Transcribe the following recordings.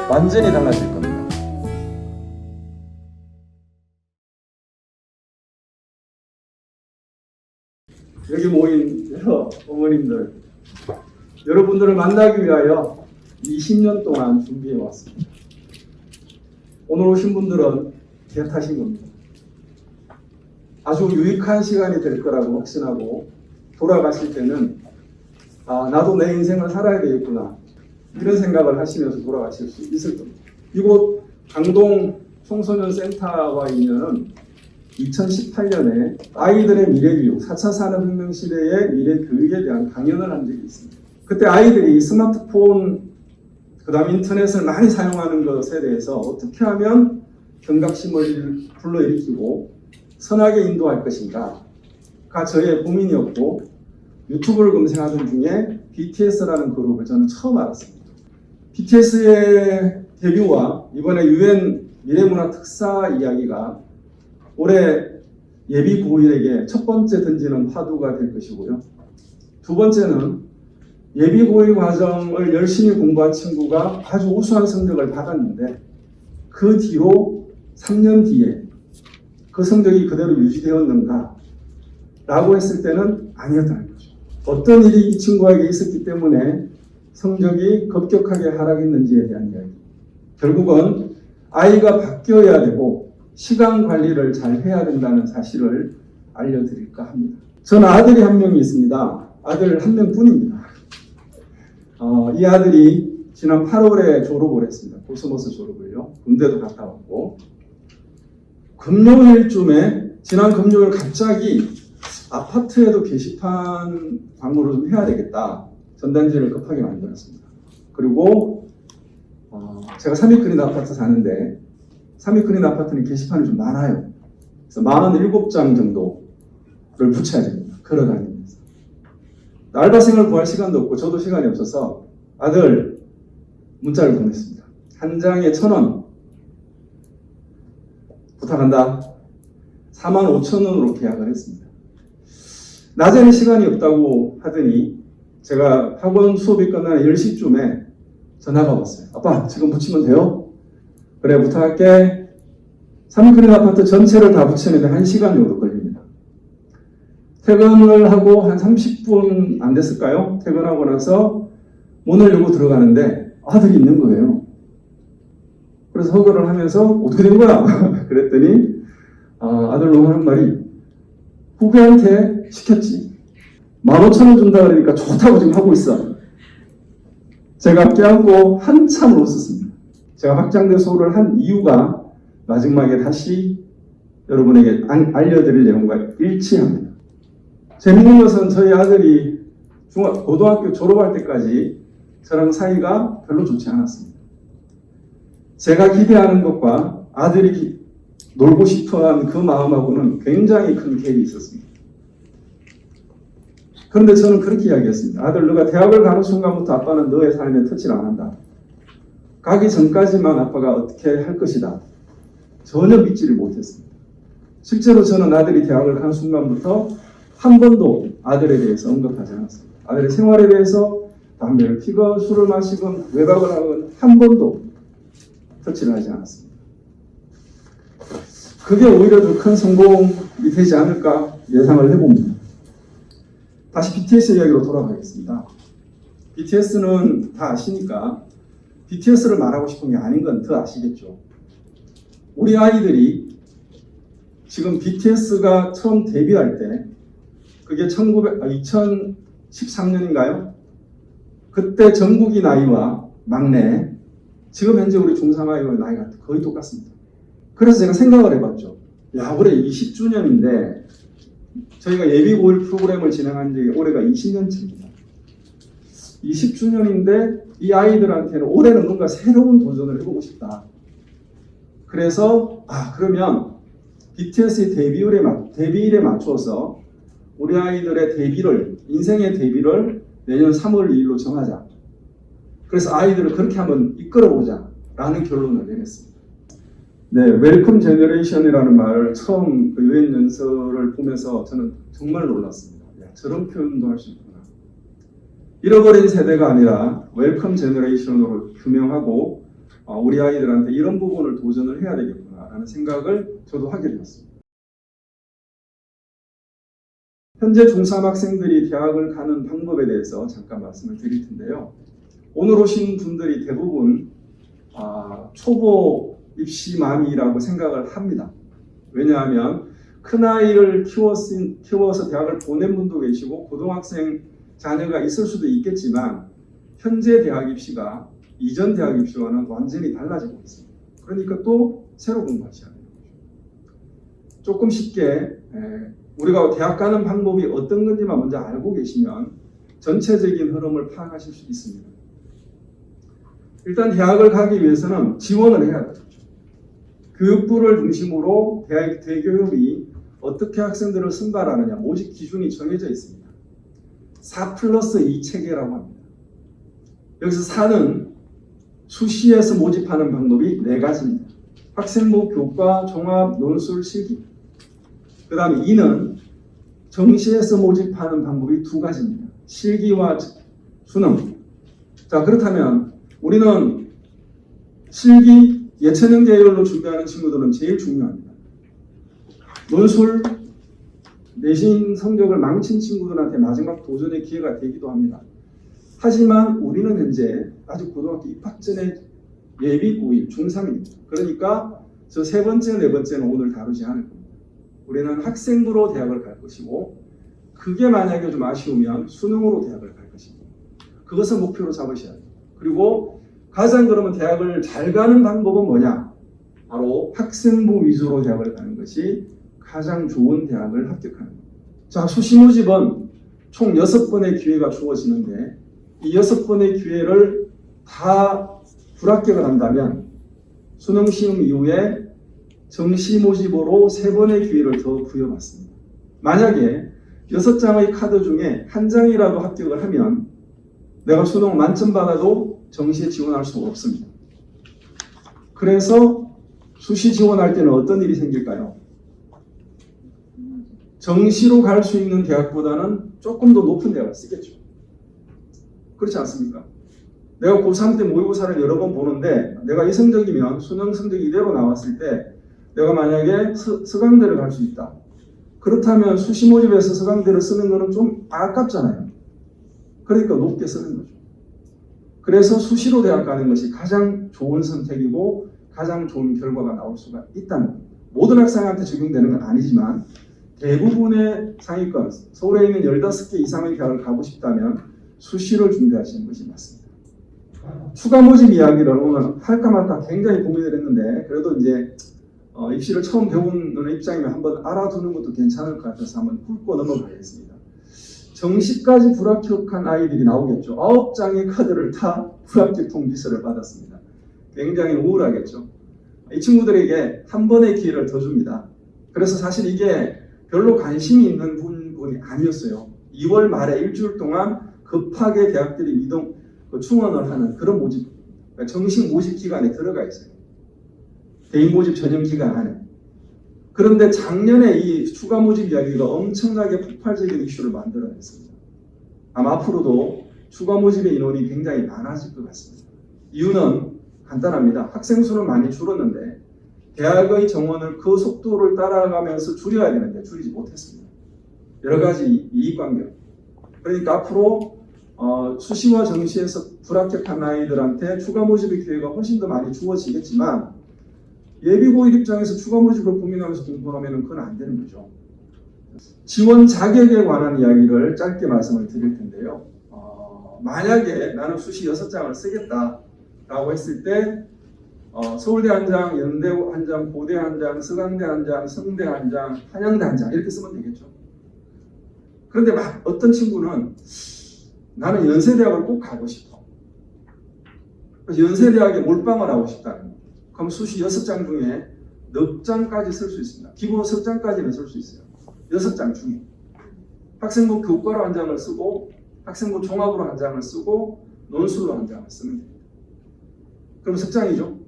완전히 달라질 겁니다. 여기 모인 여러 어머님들, 여러분들을 만나기 위하여 20년 동안 준비해 왔습니다. 오늘 오신 분들은 개 타신 겁니다. 아주 유익한 시간이 될 거라고 확신하고 돌아가실 때는 나도 내 인생을 살아야 되겠구나 이런 생각을 하시면서 돌아가실 수 있을 겁니다. 이곳 강동 청소년 센터와 인연은 2018년에 아이들의 미래교육, 4차 산업혁명 시대의 미래교육에 대한 강연을 한 적이 있습니다. 그때 아이들이 스마트폰, 그 다음 인터넷을 많이 사용하는 것에 대해서 어떻게 하면 경각심을 불러일으키고 선하게 인도할 것인가가 저의 고민이었고, 유튜브를 검색하던 중에 BTS라는 그룹을 저는 처음 알았습니다. BTS의 데뷔와 이번에 UN 미래문화 특사 이야기가 올해 예비 고1에게 첫 번째 던지는 화두가 될 것이고요. 두 번째는 예비 고1 과정을 열심히 공부한 친구가 아주 우수한 성적을 받았는데 그 뒤로 3년 뒤에 그 성적이 그대로 유지되었는가 라고 했을 때는 아니었다는 거죠. 어떤 일이 이 친구에게 있었기 때문에 성적이 급격하게 하락했는지에 대한 이야기. 결국은 아이가 바뀌어야 되고 시간 관리를 잘 해야 된다는 사실을 알려드릴까 합니다. 저는 아들이 한 명이 있습니다. 아들 한 명뿐입니다. 이 아들이 지난 8월에 졸업을 했습니다. 코스모스 졸업을요. 군대도 갔다 왔고, 금요일쯤에 지난 금요일 갑자기 아파트에도 게시판 광고를 좀 해야 되겠다. 전단지를 급하게 만들었습니다. 그리고 제가 삼익그린 아파트 사는데 삼익그린 아파트는 게시판이 좀 많아요. 그래서 47장 정도를 붙여야 됩니다. 걸어다니면서. 알바생을 구할 시간도 없고 저도 시간이 없어서 아들 문자를 보냈습니다. 한 장에 1,000원 부탁한다. 45,000원으로 계약을 했습니다. 낮에는 시간이 없다고 하더니 제가 학원 수업이 끝나는 10시쯤에 전화가 왔어요. 아빠 지금 붙이면 돼요? 그래 부탁할게. 삼익그린 아파트 전체를 다 붙이는데 1시간 정도 걸립니다. 퇴근을 하고 한 30분 안 됐을까요? 퇴근하고 나서 문을 열고 들어가는데 아들이 있는 거예요. 그래서 허거를 하면서 어떻게 된 거야? 그랬더니 아들 놈 하는 말이 후배한테 시켰지. 15,000원 준다 그러니까 좋다고 지금 하고 있어. 제가 껴안고 한참 웃었습니다. 제가 확장대소를 한 이유가 마지막에 다시 여러분에게 알려드릴 내용과 일치합니다. 재밌는 것은 저희 아들이 고등학교 졸업할 때까지 저랑 사이가 별로 좋지 않았습니다. 제가 기대하는 것과 아들이 놀고 싶어한 그 마음하고는 굉장히 큰 갭이 있었습니다. 그런데 저는 그렇게 이야기했습니다. 아들, 너가 대학을 가는 순간부터 아빠는 너의 삶에 터치를 안 한다. 가기 전까지만 아빠가 어떻게 할 것이다. 전혀 믿지를 못했습니다. 실제로 저는 아들이 대학을 가는 순간부터 한 번도 아들에 대해서 언급하지 않았습니다. 아들의 생활에 대해서 담배를 피건 술을 마시건 외박을 하건 한 번도 터치를 하지 않았습니다. 그게 오히려 더 큰 성공이 되지 않을까 예상을 해봅니다. 다시 BTS 이야기로 돌아가겠습니다. BTS는 다 아시니까 BTS를 말하고 싶은 게 아닌 건 더 아시겠죠. 우리 아이들이 지금 BTS가 처음 데뷔할 때 그게 2013년인가요? 그때 정국이 나이와 막내, 지금 현재 우리 중3 아이의 나이가 거의 똑같습니다. 그래서 제가 생각을 해봤죠. 야, 올해 20주년인데 저희가 예비 고1 프로그램을 진행한 지 올해가 20년째입니다. 20주년인데 이 아이들한테는 올해는 뭔가 새로운 도전을 해보고 싶다. 그래서 그러면 BTS의 데뷔일에 맞춰서 우리 아이들의 인생의 데뷔를 내년 3월 2일로 정하자. 그래서 아이들을 그렇게 한번 이끌어보자 라는 결론을 내렸습니다. 네, 웰컴 제너레이션이라는 말을 처음 유엔 연설을 보면서 저는 정말 놀랐습니다. 야, 저런 표현도 할 수 있구나. 잃어버린 세대가 아니라 웰컴 제너레이션으로 규명하고 우리 아이들한테 이런 부분을 도전을 해야 되겠구나라는 생각을 저도 하게 되었습니다. 현재 중3 학생들이 대학을 가는 방법에 대해서 잠깐 말씀을 드릴 텐데요. 오늘 오신 분들이 대부분 초보 입시맘이라고 생각을 합니다. 왜냐하면 큰아이를 키워서 대학을 보낸 분도 계시고 고등학생 자녀가 있을 수도 있겠지만 현재 대학 입시가 이전 대학 입시와는 완전히 달라지고 있습니다. 그러니까 또 새로 공부하셔야 돼요. 조금 쉽게 우리가 대학 가는 방법이 어떤 건지만 먼저 알고 계시면 전체적인 흐름을 파악하실 수 있습니다. 일단 대학을 가기 위해서는 지원을 해야 되죠. 교육부를 중심으로 대교육이 어떻게 학생들을 선발하느냐 모집 기준이 정해져 있습니다. 4+2 체계라고 합니다. 여기서 4는 수시에서 모집하는 방법이 4가지입니다. 학생부, 교과, 종합, 논술, 실기. 그 다음에 2는 정시에서 모집하는 방법이 2가지입니다. 실기와 수능. 자, 그렇다면 우리는 실기, 예체능 계열로 준비하는 친구들은 제일 중요합니다. 논술, 내신 성적을 망친 친구들한테 마지막 도전의 기회가 되기도 합니다. 하지만 우리는 현재 아직 고등학교 입학 전에 예비 고1, 중3입니다. 그러니까 저 3번째, 4번째는 오늘 다루지 않을 겁니다. 우리는 학생부로 대학을 갈 것이고 그게 만약에 좀 아쉬우면 수능으로 대학을 갈 것입니다. 그것을 목표로 잡으셔야 돼요. 그리고 가장 그러면 대학을 잘 가는 방법은 뭐냐? 바로 학생부 위주로 대학을 가는 것이 가장 좋은 대학을 합격하는 겁니다. 자, 수시 모집은 총 6번의 기회가 주어지는데 이 6번의 기회를 다 불합격을 한다면 수능 시험 이후에 정시 모집으로 3번의 기회를 더 부여받습니다. 만약에 6장의 카드 중에 1장이라도 합격을 하면 내가 수능 만점 받아도 정시에 지원할 수가 없습니다. 그래서 수시 지원할 때는 어떤 일이 생길까요? 정시로 갈 수 있는 대학보다는 조금 더 높은 대학을 쓰겠죠. 그렇지 않습니까? 내가 고3 때 모의고사를 여러 번 보는데 내가 이 성적이면 수능 성적이 이대로 나왔을 때 내가 만약에 서강대를 갈 수 있다. 그렇다면 수시 모집에서 서강대를 쓰는 거는 좀 아깝잖아요. 그러니까 높게 쓰는 거죠. 그래서 수시로 대학 가는 것이 가장 좋은 선택이고 가장 좋은 결과가 나올 수가 있다는 겁니다. 모든 학생한테 적용되는 건 아니지만 대부분의 상위권, 서울에 있는 15개 이상의 대학을 가고 싶다면 수시를 준비하시는 것이 맞습니다. 추가 모집 이야기를 오늘 할까 말까 굉장히 고민을 했는데 그래도 이제 입시를 처음 배우는 입장이면 한번 알아두는 것도 괜찮을 것 같아서 한번 훑고 넘어가겠습니다. 정시까지 불합격한 아이들이 나오겠죠. 9장의 카드를 다 불합격 통지서를 받았습니다. 굉장히 우울하겠죠. 이 친구들에게 한 번의 기회를 더 줍니다. 그래서 사실 이게 별로 관심이 있는 부분이 아니었어요. 2월 말에 일주일 동안 급하게 대학들이 충원을 하는 그런 모집, 그러니까 정식 모집 기간에 들어가 있어요. 개인 모집 전형 기간 안에. 그런데 작년에 이 추가 모집 이야기가 엄청나게 폭발적인 이슈를 만들어냈습니다. 아마 앞으로도 추가 모집의 인원이 굉장히 많아질 것 같습니다. 이유는 간단합니다. 학생 수는 많이 줄었는데 대학의 정원을 그 속도를 따라가면서 줄여야 되는데 줄이지 못했습니다. 여러 가지 이익관계. 그러니까 앞으로 수시와 정시에서 불합격한 아이들한테 추가 모집의 기회가 훨씬 더 많이 주어지겠지만 예비고1 입장에서 추가 모집을 고민하면서 공부하면 그건 안 되는 거죠. 지원 자격에 관한 이야기를 짧게 말씀을 드릴 텐데요. 만약에 나는 수시 6장을 쓰겠다라고 했을 때 서울대 한 장, 연대 한 장, 고대 한 장, 서강대 한 장, 성대 한 장, 한양대 한 장 이렇게 쓰면 되겠죠. 그런데 어떤 친구는 나는 연세대학을 꼭 가고 싶어. 그래서 연세대학에 몰빵을 하고 싶다는 거예요. 그럼 수시 6장 중에 넉 장까지 쓸 수 있습니다. 기본 석 장까지는 쓸 수 있어요. 6장 중에. 학생부 교과로 한 장을 쓰고 학생부 종합으로 한 장을 쓰고 논술로 한 장을 쓰면 됩니다. 그럼 석 장이죠.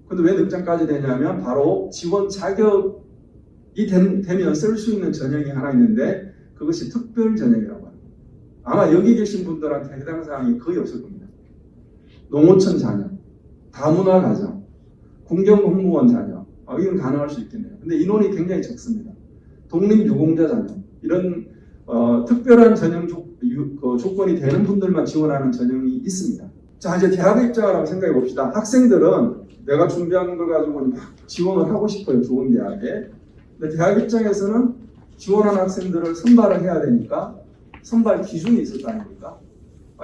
근데 왜 넉 장까지 되냐면 바로 지원 자격이 되면 쓸 수 있는 전형이 하나 있는데 그것이 특별 전형이라고 합니다. 아마 여기 계신 분들한테 해당 사항이 거의 없을 겁니다. 농어촌 자녀, 다문화 가정, 공경공무원 자녀, 이건 가능할 수 있겠네요. 근데 인원이 굉장히 적습니다. 독립유공자 자녀, 이런 특별한 전형 조건이 되는 분들만 지원하는 전형이 있습니다. 자, 이제 대학의 입장을 한번 생각해 봅시다. 학생들은 내가 준비한 걸 가지고 막 지원을 하고 싶어요, 좋은 대학에. 근데 대학 입장에서는 지원하는 학생들을 선발을 해야 되니까 선발 기준이 있을 거 아닙니까?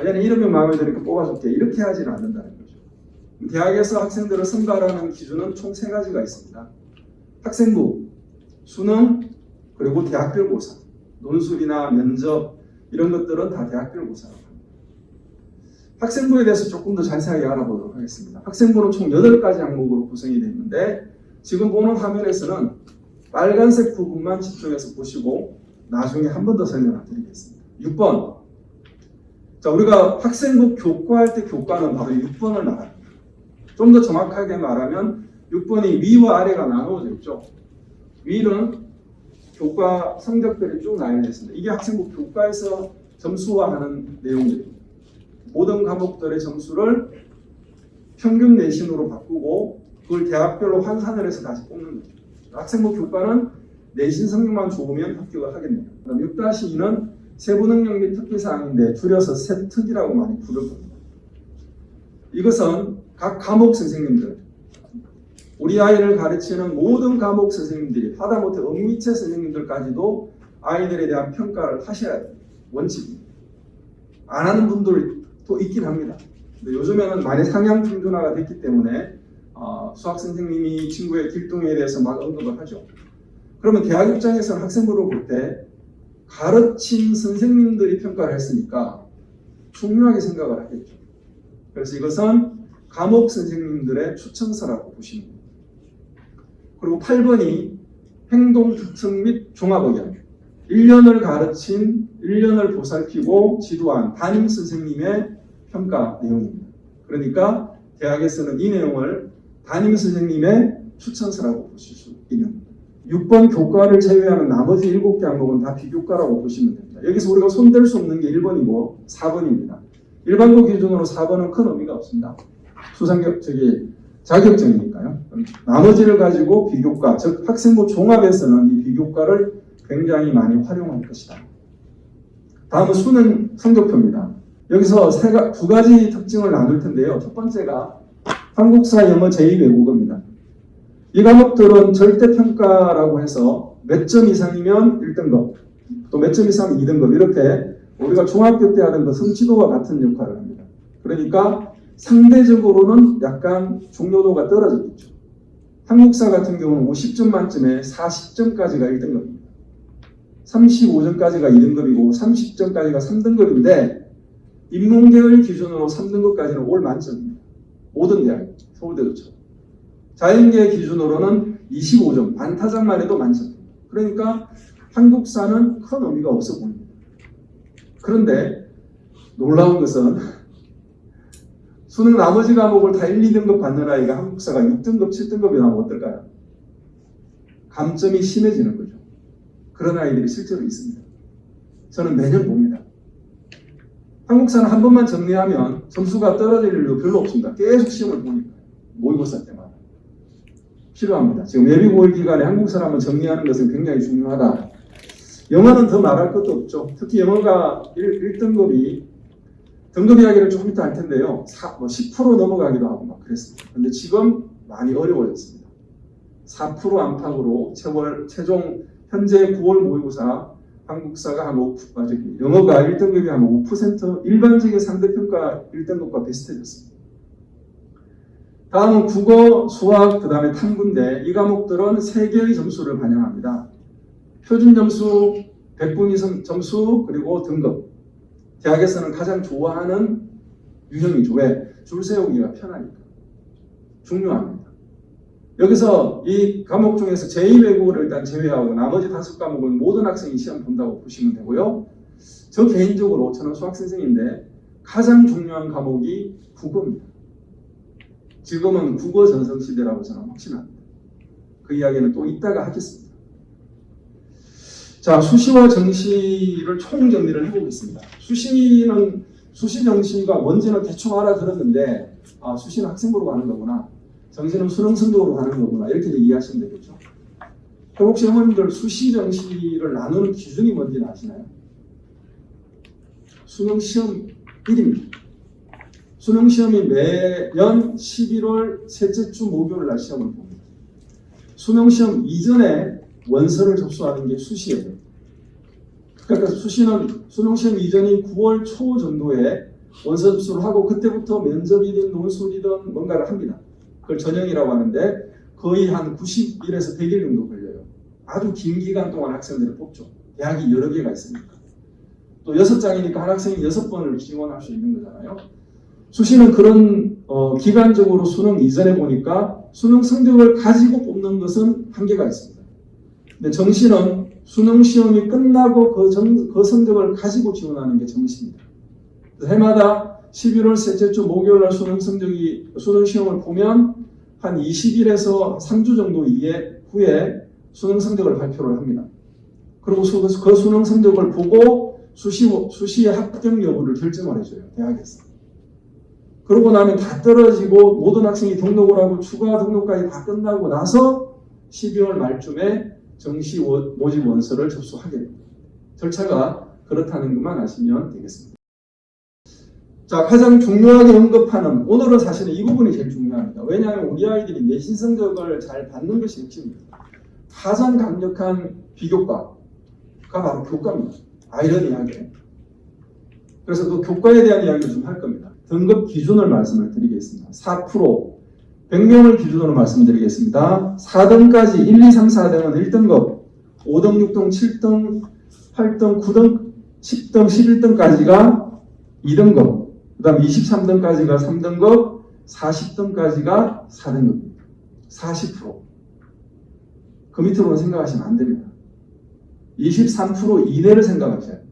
얘는 이름이 마음에 드니까 뽑아줄게, 이렇게 하지는 않는다는 거죠. 대학에서 학생들을 선발하는 기준은 총 3가지가 있습니다. 학생부, 수능, 그리고 대학별 고사. 논술이나 면접 이런 것들은 다 대학별 고사라고 합니다. 학생부에 대해서 조금 더 자세하게 알아보도록 하겠습니다. 학생부는 총 8가지 항목으로 구성이 되어 있는데 지금 보는 화면에서는 빨간색 부분만 집중해서 보시고 나중에 한 번 더 설명을 드리겠습니다. 6번. 자, 우리가 학생부 교과할 때 교과는 바로 6번을 말합니다. 좀 더 정확하게 말하면 6번이 위와 아래가 나누어져 있죠. 위는 교과 성적들이 쭉 나열되어 있습니다. 이게 학생부 교과에서 점수화하는 내용들입니다. 모든 과목들의 점수를 평균 내신으로 바꾸고 그걸 대학별로 환산을 해서 다시 뽑는 거죠. 학생부 교과는 내신 성적만 좋으면 합격을 하겠네요. 그다음 6-2는 세부 능력 및 특기 사항인데 줄여서 세특이라고 많이 부를 겁니다. 이것은 각 과목 선생님들, 우리 아이를 가르치는 모든 과목 선생님들이 하다못해 은미체 선생님들까지도 아이들에 대한 평가를 하셔야 돼요. 원칙입니다. 안 하는 분들도 있긴 합니다. 근데 요즘에는 많이 상향 평준화가 됐기 때문에 수학 선생님이 친구의 길동에 대해서 막 언급을 하죠. 그러면 대학 입장에서는 학생부를 볼 때 가르친 선생님들이 평가를 했으니까 중요하게 생각을 하겠죠. 그래서 이것은 과목 선생님들의 추천서라고 보시면 됩니다. 그리고 8번이 행동 특성 및 종합 의견. 1년을 가르친, 1년을 보살피고 지도한 담임 선생님의 평가 내용입니다. 그러니까 대학에서는 이 내용을 담임 선생님의 추천서라고 보실 수 있는 겁니다. 6번 교과를 제외하는 나머지 7개 항목은 다 비교과라고 보시면 됩니다. 여기서 우리가 손댈 수 없는 게 1번이고 4번입니다. 일반고 기준으로 4번은 큰 의미가 없습니다. 자격증이니까요. 나머지를 가지고 비교과, 즉 학생부 종합에서는 이 비교과를 굉장히 많이 활용할 것이다. 다음은 수능 성적표입니다. 여기서 2가지 특징을 나눌 텐데요. 첫 번째가 한국사, 영어, 제2외국어입니다. 이 과목들은 절대평가라고 해서 몇 점 이상이면 1등급, 또 몇 점 이상이면 2등급, 이렇게 우리가 중학교 때 하던 그 성취도와 같은 역할을 합니다. 그러니까 상대적으로는 약간 중요도가 떨어지겠죠. 한국사 같은 경우는 50점 만점에 40점까지가 1등급입니다. 35점까지가 2등급이고 30점까지가 3등급인데 인문계열 기준으로 3등급까지는 올 만점입니다. 모든 대학, 서울대도처럼. 자연계 기준으로는 25점, 반타작만 해도 만점입니다. 그러니까 한국사는 큰 의미가 없어 보입니다. 그런데 놀라운 것은 수능 나머지 과목을 다 1, 2등급 받는 아이가 한국사가 6등급, 7등급이 나오면 어떨까요? 감점이 심해지는 거죠. 그런 아이들이 실제로 있습니다. 저는 매년 봅니다. 한국사는 한 번만 정리하면 점수가 떨어질 일도 별로 없습니다. 계속 시험을 보니까 모의고사 때마다 필요합니다. 지금 예비 9월 기간에 한국사를 한번 정리하는 것은 굉장히 중요하다. 영어는 더 말할 것도 없죠. 특히 영어가 1등급이 등급 이야기를 조금 이따 할 텐데요. 10% 넘어가기도 하고 막 그랬습니다. 근데 지금 많이 어려워졌습니다. 4% 안팎으로 최종 현재 9월 모의고사 한국사가 한 5%, 영어가 1등급이 한 5%, 일반적인 상대평가 1등급과 비슷해졌습니다. 다음은 국어, 수학, 그 다음에 탐구인데 이 과목들은 3개의 점수를 반영합니다. 표준 점수, 100분 점수, 그리고 등급. 대학에서는 가장 좋아하는 유형이죠. 왜? 줄 세우기가 편하니까. 중요합니다. 여기서 이 과목 중에서 제2외국어를 일단 제외하고 나머지 5과목은 모든 학생이 시험 본다고 보시면 되고요. 저 개인적으로 저는 수학선생인데 가장 중요한 과목이 국어입니다. 지금은 국어 전성시대라고 저는 확신합니다. 그 이야기는 또 이따가 하겠습니다. 자, 수시와 정시를 총정리를 해보겠습니다. 수시 정시가 뭔지는 대충 알아들었는데 수시는 학생부로 가는 거구나. 정시는 수능 성적으로 가는 거구나. 이렇게 이해하시면 되겠죠. 혹시 어머님들 수시, 정시를 나누는 기준이 뭔지 아시나요? 수능 시험 1입니다. 수능 시험이 매년 11월 셋째 주 목요일 날 시험을 봅니다. 수능 시험 이전에 원서를 접수하는 게 수시예요. 그러니까 수시는 수능 시험 이전인 9월 초 정도에 원서 접수를 하고 그때부터 면접이든 논술이든 뭔가를 합니다. 그걸 전형이라고 하는데 거의 한 90일에서 100일 정도 걸려요. 아주 긴 기간 동안 학생들을 뽑죠. 대학이 여러 개가 있으니까. 또 6장이니까 한 학생이 6번을 지원할 수 있는 거잖아요. 수시는 그런 기간적으로 수능 이전에 보니까 수능 성적을 가지고 뽑는 것은 한계가 있습니다. 근데 정시는 수능 시험이 끝나고 그 성적을 가지고 지원하는 게 정시입니다. 해마다 11월 셋째 주 목요일 날 수능 시험을 보면 한 20일에서 3주 정도 후에 수능 성적을 발표를 합니다. 그리고 그 수능 성적을 보고 수시의 합격 여부를 결정을 해줘요. 대학에서. 그러고 나면 다 떨어지고 모든 학생이 등록을 하고 추가 등록까지 다 끝나고 나서 12월 말쯤에 정시 모집 원서를 접수하게 됩니다. 절차가 그렇다는 것만 아시면 되겠습니다. 자, 가장 중요하게 언급하는, 오늘은 사실은 이 부분이 제일 중요합니다. 왜냐하면 우리 아이들이 내신 성적을 잘 받는 것이 핵심입니다. 가장 강력한 비교과가 바로 교과입니다. 아이러니하게. 그래서 그 교과에 대한 이야기를 좀 할 겁니다. 등급 기준을 말씀을 드리겠습니다. 4%, 100명을 기준으로 말씀드리겠습니다. 4등까지 1, 2, 3, 4등은 1등급, 5등, 6등, 7등, 8등, 9등, 10등, 11등까지가 2등급, 그 다음 23등까지가 3등급, 40등까지가 4등급입니다. 40%. 그 밑으로는 생각하시면 안 됩니다. 23% 이내를 생각하셔야 돼요.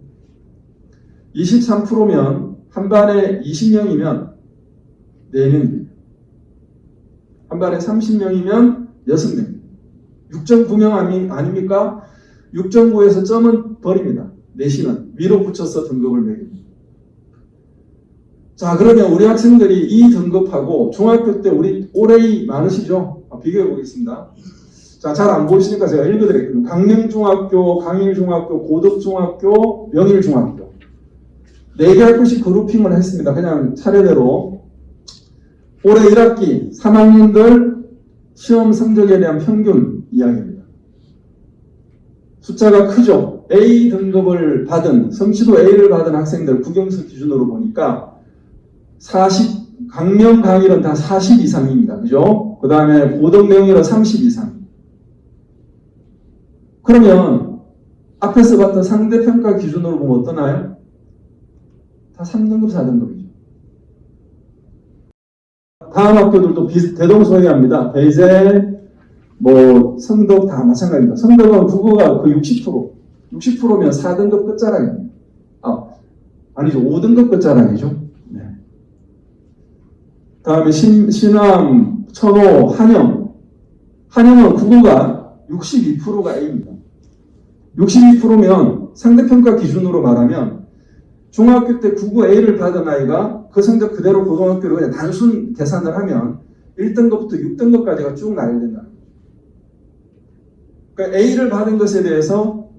23%면 한 반에 20명이면 4명입니다. 한 반에 30명이면 6명. 6.9명 아닙니까? 6.9에서 점은 버립니다. 내신은 위로 붙여서 등급을 매깁니다. 자, 그러면 우리 학생들이 이 등급하고 중학교 때 우리 올해이 많으시죠? 비교해 보겠습니다. 자, 잘 안 보이시니까 제가 읽어드릴게요. 강릉중학교, 강일중학교, 고덕중학교, 명일중학교. 4개 학교씩 그룹핑을 했습니다. 그냥 차례대로. 올해 1학기 3학년들 시험 성적에 대한 평균 이야기입니다. 숫자가 크죠? A 등급을 받은, 성취도 A를 받은 학생들 국영수 기준으로 보니까 40, 강명, 강일은 다 40 이상입니다. 그죠? 그 다음에 고덕, 명일은 30 이상. 그러면 앞에서 봤던 상대평가 기준으로 보면 어떠나요? 다 3등급, 4등급이죠. 다음 학교들도 대동소이합니다. 배재, 성덕 다 마찬가지입니다. 성덕은 국어가 거의 60%. 60%면 4등급 끝자락입니다. 아니죠. 5등급 끝자락이죠. 네. 다음에 신암, 천호, 한영. 한영은 국어가 62%가 A입니다. 62%면 상대평가 기준으로 말하면 중학교 때 국어 A를 받은 아이가 그 성적 그대로 고등학교로 그냥 단순 계산을 하면 1등급부터 6등급까지가 쭉 나야 된다. 그러니까 A를 받은 것에 대해서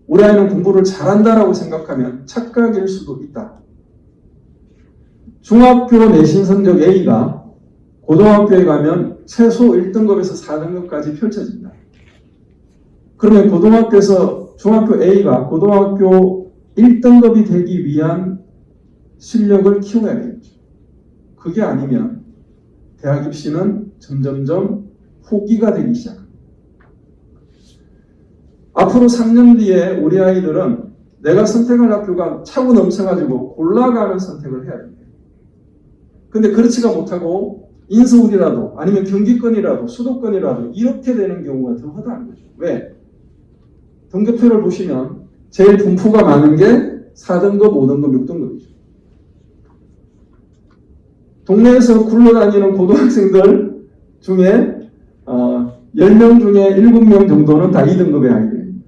우리 아이는 공부를 잘한다라고 생각하면 착각일 수도 있다. 중학교 내신 성적 A가 고등학교에 가면 최소 1등급에서 4등급까지 펼쳐진다. 그러면 중학교 A가 고등학교 1등급이 되기 위한 실력을 키워야 되겠죠. 그게 아니면 대학 입시는 점점점 포기가 되기 시작합니다. 앞으로 3년 뒤에 우리 아이들은 내가 선택할 학교가 차고 넘쳐가지고 골라가는 선택을 해야 됩니다. 근데 그렇지가 못하고 인서울이라도 아니면 경기권이라도 수도권이라도 이렇게 되는 경우가 더 허다한 거죠. 왜? 등급표를 보시면 제일 분포가 많은 게 4등급, 5등급, 6등급이죠. 동네에서 굴러다니는 고등학생들 중에 10명 중에 7명 정도는 다 2등급의 아이들입니다.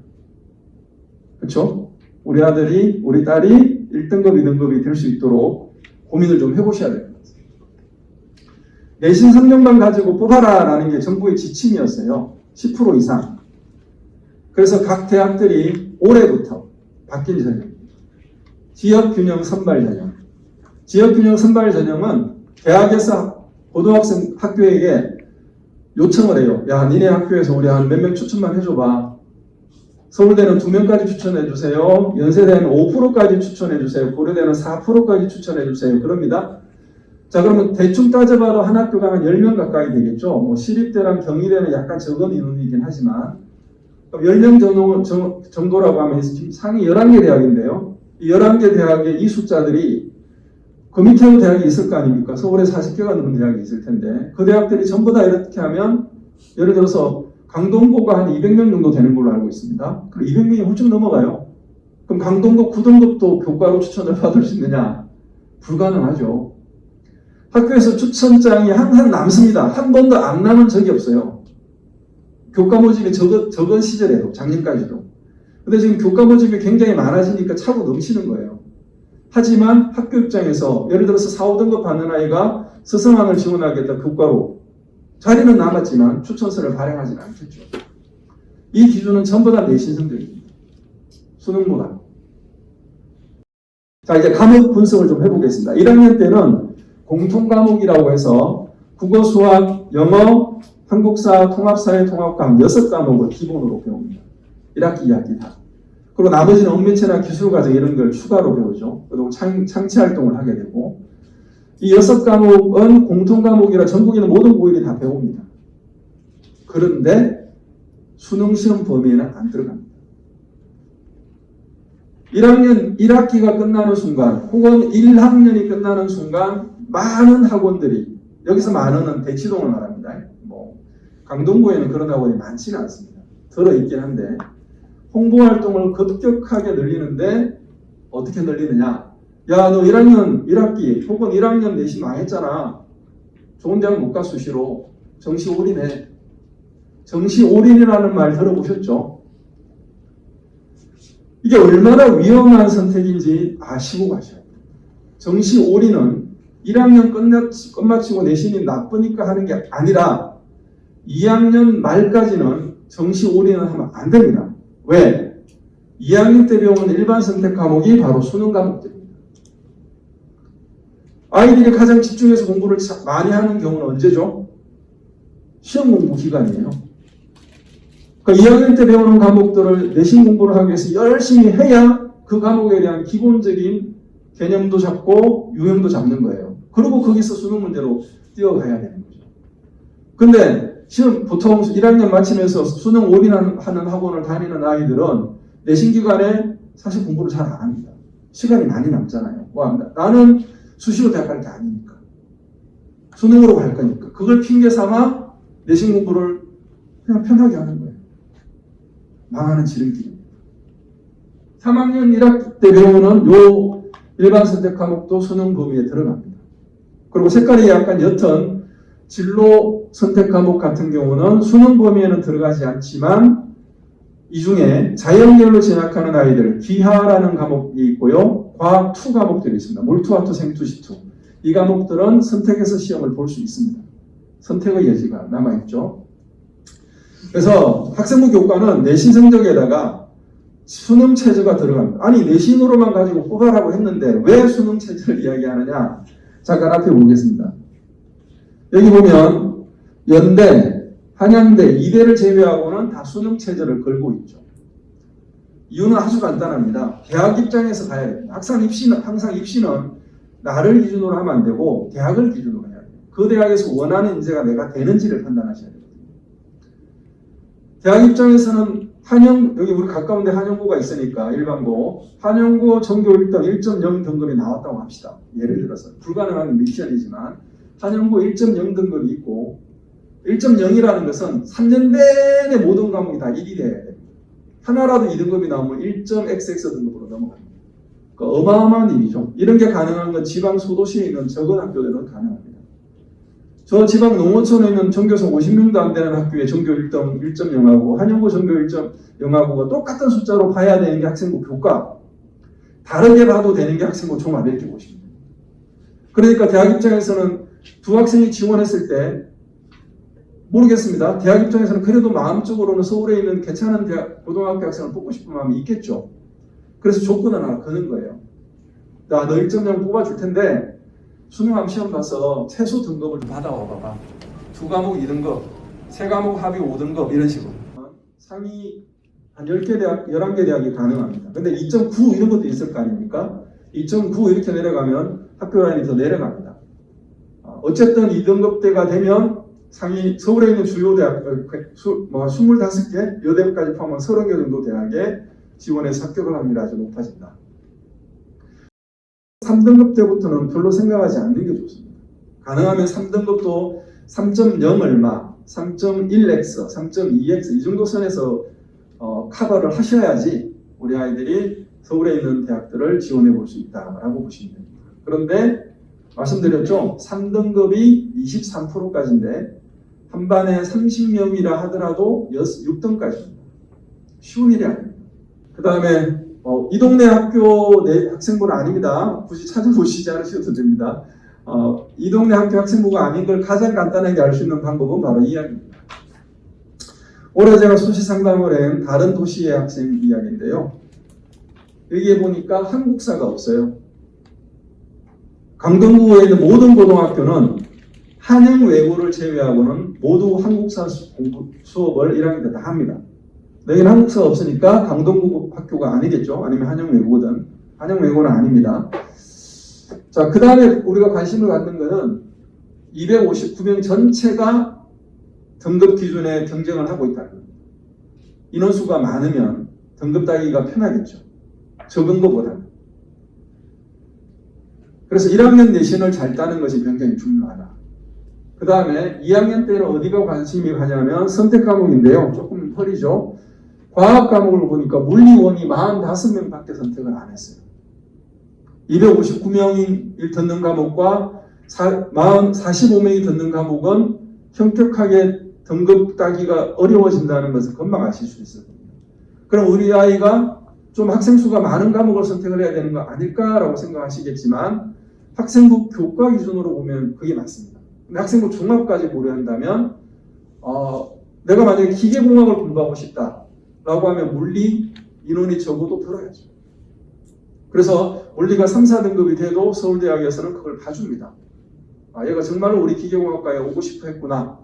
그렇죠? 우리 아들이, 우리 딸이 1등급, 2등급이 될 수 있도록 고민을 좀 해보셔야 될 것 같습니다. 내신 3년만 가지고 뽑아라라는 게 정부의 지침이었어요. 10% 이상. 그래서 각 대학들이 올해부터 바뀐 전형입니다. 지역균형 선발 전형. 지역균형 선발 전형은 대학에서 고등학생 학교에게 요청을 해요. 야, 니네 학교에서 우리 한 몇 명 추천만 해줘봐. 서울대는 2명까지 추천해주세요. 연세대는 5%까지 추천해주세요. 고려대는 4%까지 추천해주세요. 그럽니다. 자, 그러면 대충 따져봐도 한 학교가 한 10명 가까이 되겠죠. 뭐 시립대랑 경희대는 약간 적은 인원이긴 하지만 10명 정도라고 하면 지금 상위 11개 대학인데요. 이 11개 대학의 이 숫자들이 그 밑에도 대학이 있을 거 아닙니까? 서울에 40개가 넘는 대학이 있을 텐데 그 대학들이 전부 다 이렇게 하면 예를 들어서 강동고가 한 200명 정도 되는 걸로 알고 있습니다. 그럼 200명이 훌쩍 넘어가요. 그럼 강동고 9등급도 교과로 추천을 받을 수 있느냐? 불가능하죠. 학교에서 추천장이 항상 남습니다. 한 번도 안 남은 적이 없어요. 교과 모집이 적은 시절에도, 작년까지도. 근데 지금 교과 모집이 굉장히 많아지니까 차고 넘치는 거예요. 하지만 학교 입장에서 예를 들어서 4, 5등급 받는 아이가 서성학을 지원하겠다 교과로 자리는 남았지만 추천서를 발행하지는 않겠죠. 이 기준은 전부 다 내신 성적입니다. 수능보다. 자, 이제 과목 분석을 좀 해보겠습니다. 1학년 때는 공통과목이라고 해서 국어, 수학, 영어, 한국사, 통합사회, 통합과학 6과목을 기본으로 배웁니다. 1학기, 2학기 다. 그리고 나머지는 언매체나 기술과정 이런 걸 추가로 배우죠. 그리고 창치활동을 하게 되고 이 6과목은 공통과목이라 전국에 있는 모든 고일이 다 배웁니다. 그런데 수능시험 범위에는 안 들어갑니다. 1학년 1학기가 끝나는 순간 혹은 1학년이 끝나는 순간 많은 학원들이 여기서 많은은 대치동을 말합니다. 뭐 강동구에는 그런 학원이 많지는 않습니다. 들어있긴 한데 홍보활동을 급격하게 늘리는데 어떻게 늘리느냐? 야, 너 1학년 1학기 혹은 1학년 내신 망했잖아. 좋은 대학 못 가 수시로. 정시 올인해. 정시 올인이라는 말 들어보셨죠? 이게 얼마나 위험한 선택인지 아시고 가셔야 돼요. 정시 올인은 1학년 끝마치고 내신이 나쁘니까 하는 게 아니라 2학년 말까지는 정시 올인을 하면 안 됩니다. 왜? 2학년 때 배우는 일반 선택 과목이 바로 수능 과목들입니다. 아이들이 가장 집중해서 공부를 많이 하는 경우는 언제죠? 시험 공부 기간이에요. 그러니까 2학년 때 배우는 과목들을 내신 공부를 하기 위해서 열심히 해야 그 과목에 대한 기본적인 개념도 잡고 유형도 잡는 거예요. 그리고 거기서 수능 문제로 뛰어가야 되는 거죠. 근데 시험 보통 1학년 마치면서 수능 올인하는 학원을 다니는 아이들은 내신 기간에 사실 공부를 잘 안 합니다. 시간이 많이 남잖아요. 나는 수시로 대학 갈 게 아니니까. 수능으로 갈 거니까. 그걸 핑계 삼아 내신 공부를 그냥 편하게 하는 거예요. 망하는 지름길입니다. 3학년 1학기 때 배우는 요 일반 선택 과목도 수능 범위에 들어갑니다. 그리고 색깔이 약간 옅은 진로 선택 과목 같은 경우는 수능 범위에는 들어가지 않지만 이 중에 자연계열로 진학하는 아이들 기하라는 과목이 있고요. 과학 2 과목들이 있습니다. 몰투와투, 생투, 시투. 이 과목들은 선택해서 시험을 볼 수 있습니다. 선택의 여지가 남아있죠. 그래서 학생부 교과는 내신 성적에다가 수능 체제가 들어갑니다. 아니 내신으로만 가지고 뽑아라고 했는데 왜 수능 체제를 이야기하느냐. 잠깐 앞에 보겠습니다. 여기 보면 연대, 한양대, 이대를 제외하고는 다 수능 체제를 걸고 있죠. 이유는 아주 간단합니다. 대학 입장에서 가야 됩니다. 항상 입시는 나를 기준으로 하면 안 되고 대학을 기준으로 해야 돼요. 그 대학에서 원하는 인재가 내가 되는지를 판단하셔야 됩니다. 대학 입장에서는 여기 우리 가까운데 한영고가 있으니까 일반고, 한영고 전교 1등 1.0 등급이 나왔다고 합시다. 예를 들어서 불가능한 미션이지만 한영고 1.0 등급이 있고 1.0이라는 것은 3년 내내 모든 과목이 다 1이 돼야 됩니다. 하나라도 2등급이 나오면 1.xx 등급으로 넘어갑니다. 그러니까 어마어마한 일이죠. 이런 게 가능한 건 지방 소도시에 있는 적은 학교들은 가능합니다. 저 지방 농어촌에 있는 전교생 50명도 안 되는 학교에 전교 1등 1.0하고 한영고 전교 1.0하고가 똑같은 숫자로 봐야 되는 게 학생부 교과, 다르게 봐도 되는 게 학생부 종합 이렇게 보시면 됩니다. 그러니까 대학 입장에서는 두 학생이 지원했을 때 모르겠습니다. 대학 입장에서는 그래도 마음적으로는 서울에 있는 괜찮은 고등학교 학생을 뽑고 싶은 마음이 있겠죠. 그래서 조건을 하나 거는 거예요. 나 너 1.0 뽑아줄 텐데 수능함 시험 봐서 최소 등급을 받아와 봐봐. 2과목 2등급, 3과목 합의 5등급 이런 식으로. 상위 한 10개 대학, 11개 대학이 가능합니다. 근데 2.9 이런 것도 있을 거 아닙니까? 2.9 이렇게 내려가면 학교 라인이 더 내려갑니다. 어쨌든 2등급대가 되면 상위 서울에 있는 주요 대학 25개 여대까지 포함한 30개 정도 대학에 지원해서 합격을 합니다. 아주 높아진다. 3등급 때부터는 별로 생각하지 않는 게 좋습니다. 가능하면 3등급도 3.0 얼마, 3.1x, 3.2x 이 정도 선에서 커버를 하셔야지 우리 아이들이 서울에 있는 대학들을 지원해 볼 수 있다라고 보시면 됩니다. 그런데 말씀드렸죠. 3등급이 23%까지인데 한 반에 30명이라 하더라도 6등까지입니다. 쉬운 일이 아닙니다. 그 다음에 이 동네 학교 내 학생부는 아닙니다. 굳이 찾아보시지 않으셔도 됩니다. 이 동네 학교 학생부가 아닌 걸 가장 간단하게 알 수 있는 방법은 바로 이 이야기입니다. 올해 제가 수시 상담을 한 다른 도시의 학생 이야기인데요. 여기에 보니까 한국사가 없어요. 강동구에 있는 모든 고등학교는 한영 외고를 제외하고는 모두 한국사 수업을 1학년 때 다 합니다. 여기는 한국사가 없으니까 강동구 학교가 아니겠죠. 아니면 한영 외고든. 한영 외고는 아닙니다. 자, 그 다음에 우리가 관심을 갖는 것은 259명 전체가 등급 기준에 경쟁을 하고 있다는 겁니다. 인원수가 많으면 등급 따기가 편하겠죠. 적은 것보다는. 그래서 1학년 내신을 잘 따는 것이 굉장히 중요하다. 그 다음에 2학년 때는 어디가 관심이 가냐면 선택 과목인데요. 조금 허리죠. 과학 과목을 보니까 물리원이 45명 밖에 선택을 안 했어요. 259명이 듣는 과목과 45명이 듣는 과목은 현격하게 등급 따기가 어려워진다는 것을 금방 아실 수 있을 겁니다. 그럼 우리 아이가 좀 학생 수가 많은 과목을 선택을 해야 되는 거 아닐까라고 생각하시겠지만 학생부 교과 기준으로 보면 그게 맞습니다. 근데 학생부 종합까지 고려한다면 내가 만약에 기계공학을 공부하고 싶다라고 하면 물리 인원이 적어도 들어야죠. 그래서 물리가 3, 4등급이 돼도 서울대학에서는 그걸 봐줍니다. 얘가 정말로 우리 기계공학과에 오고 싶어 했구나.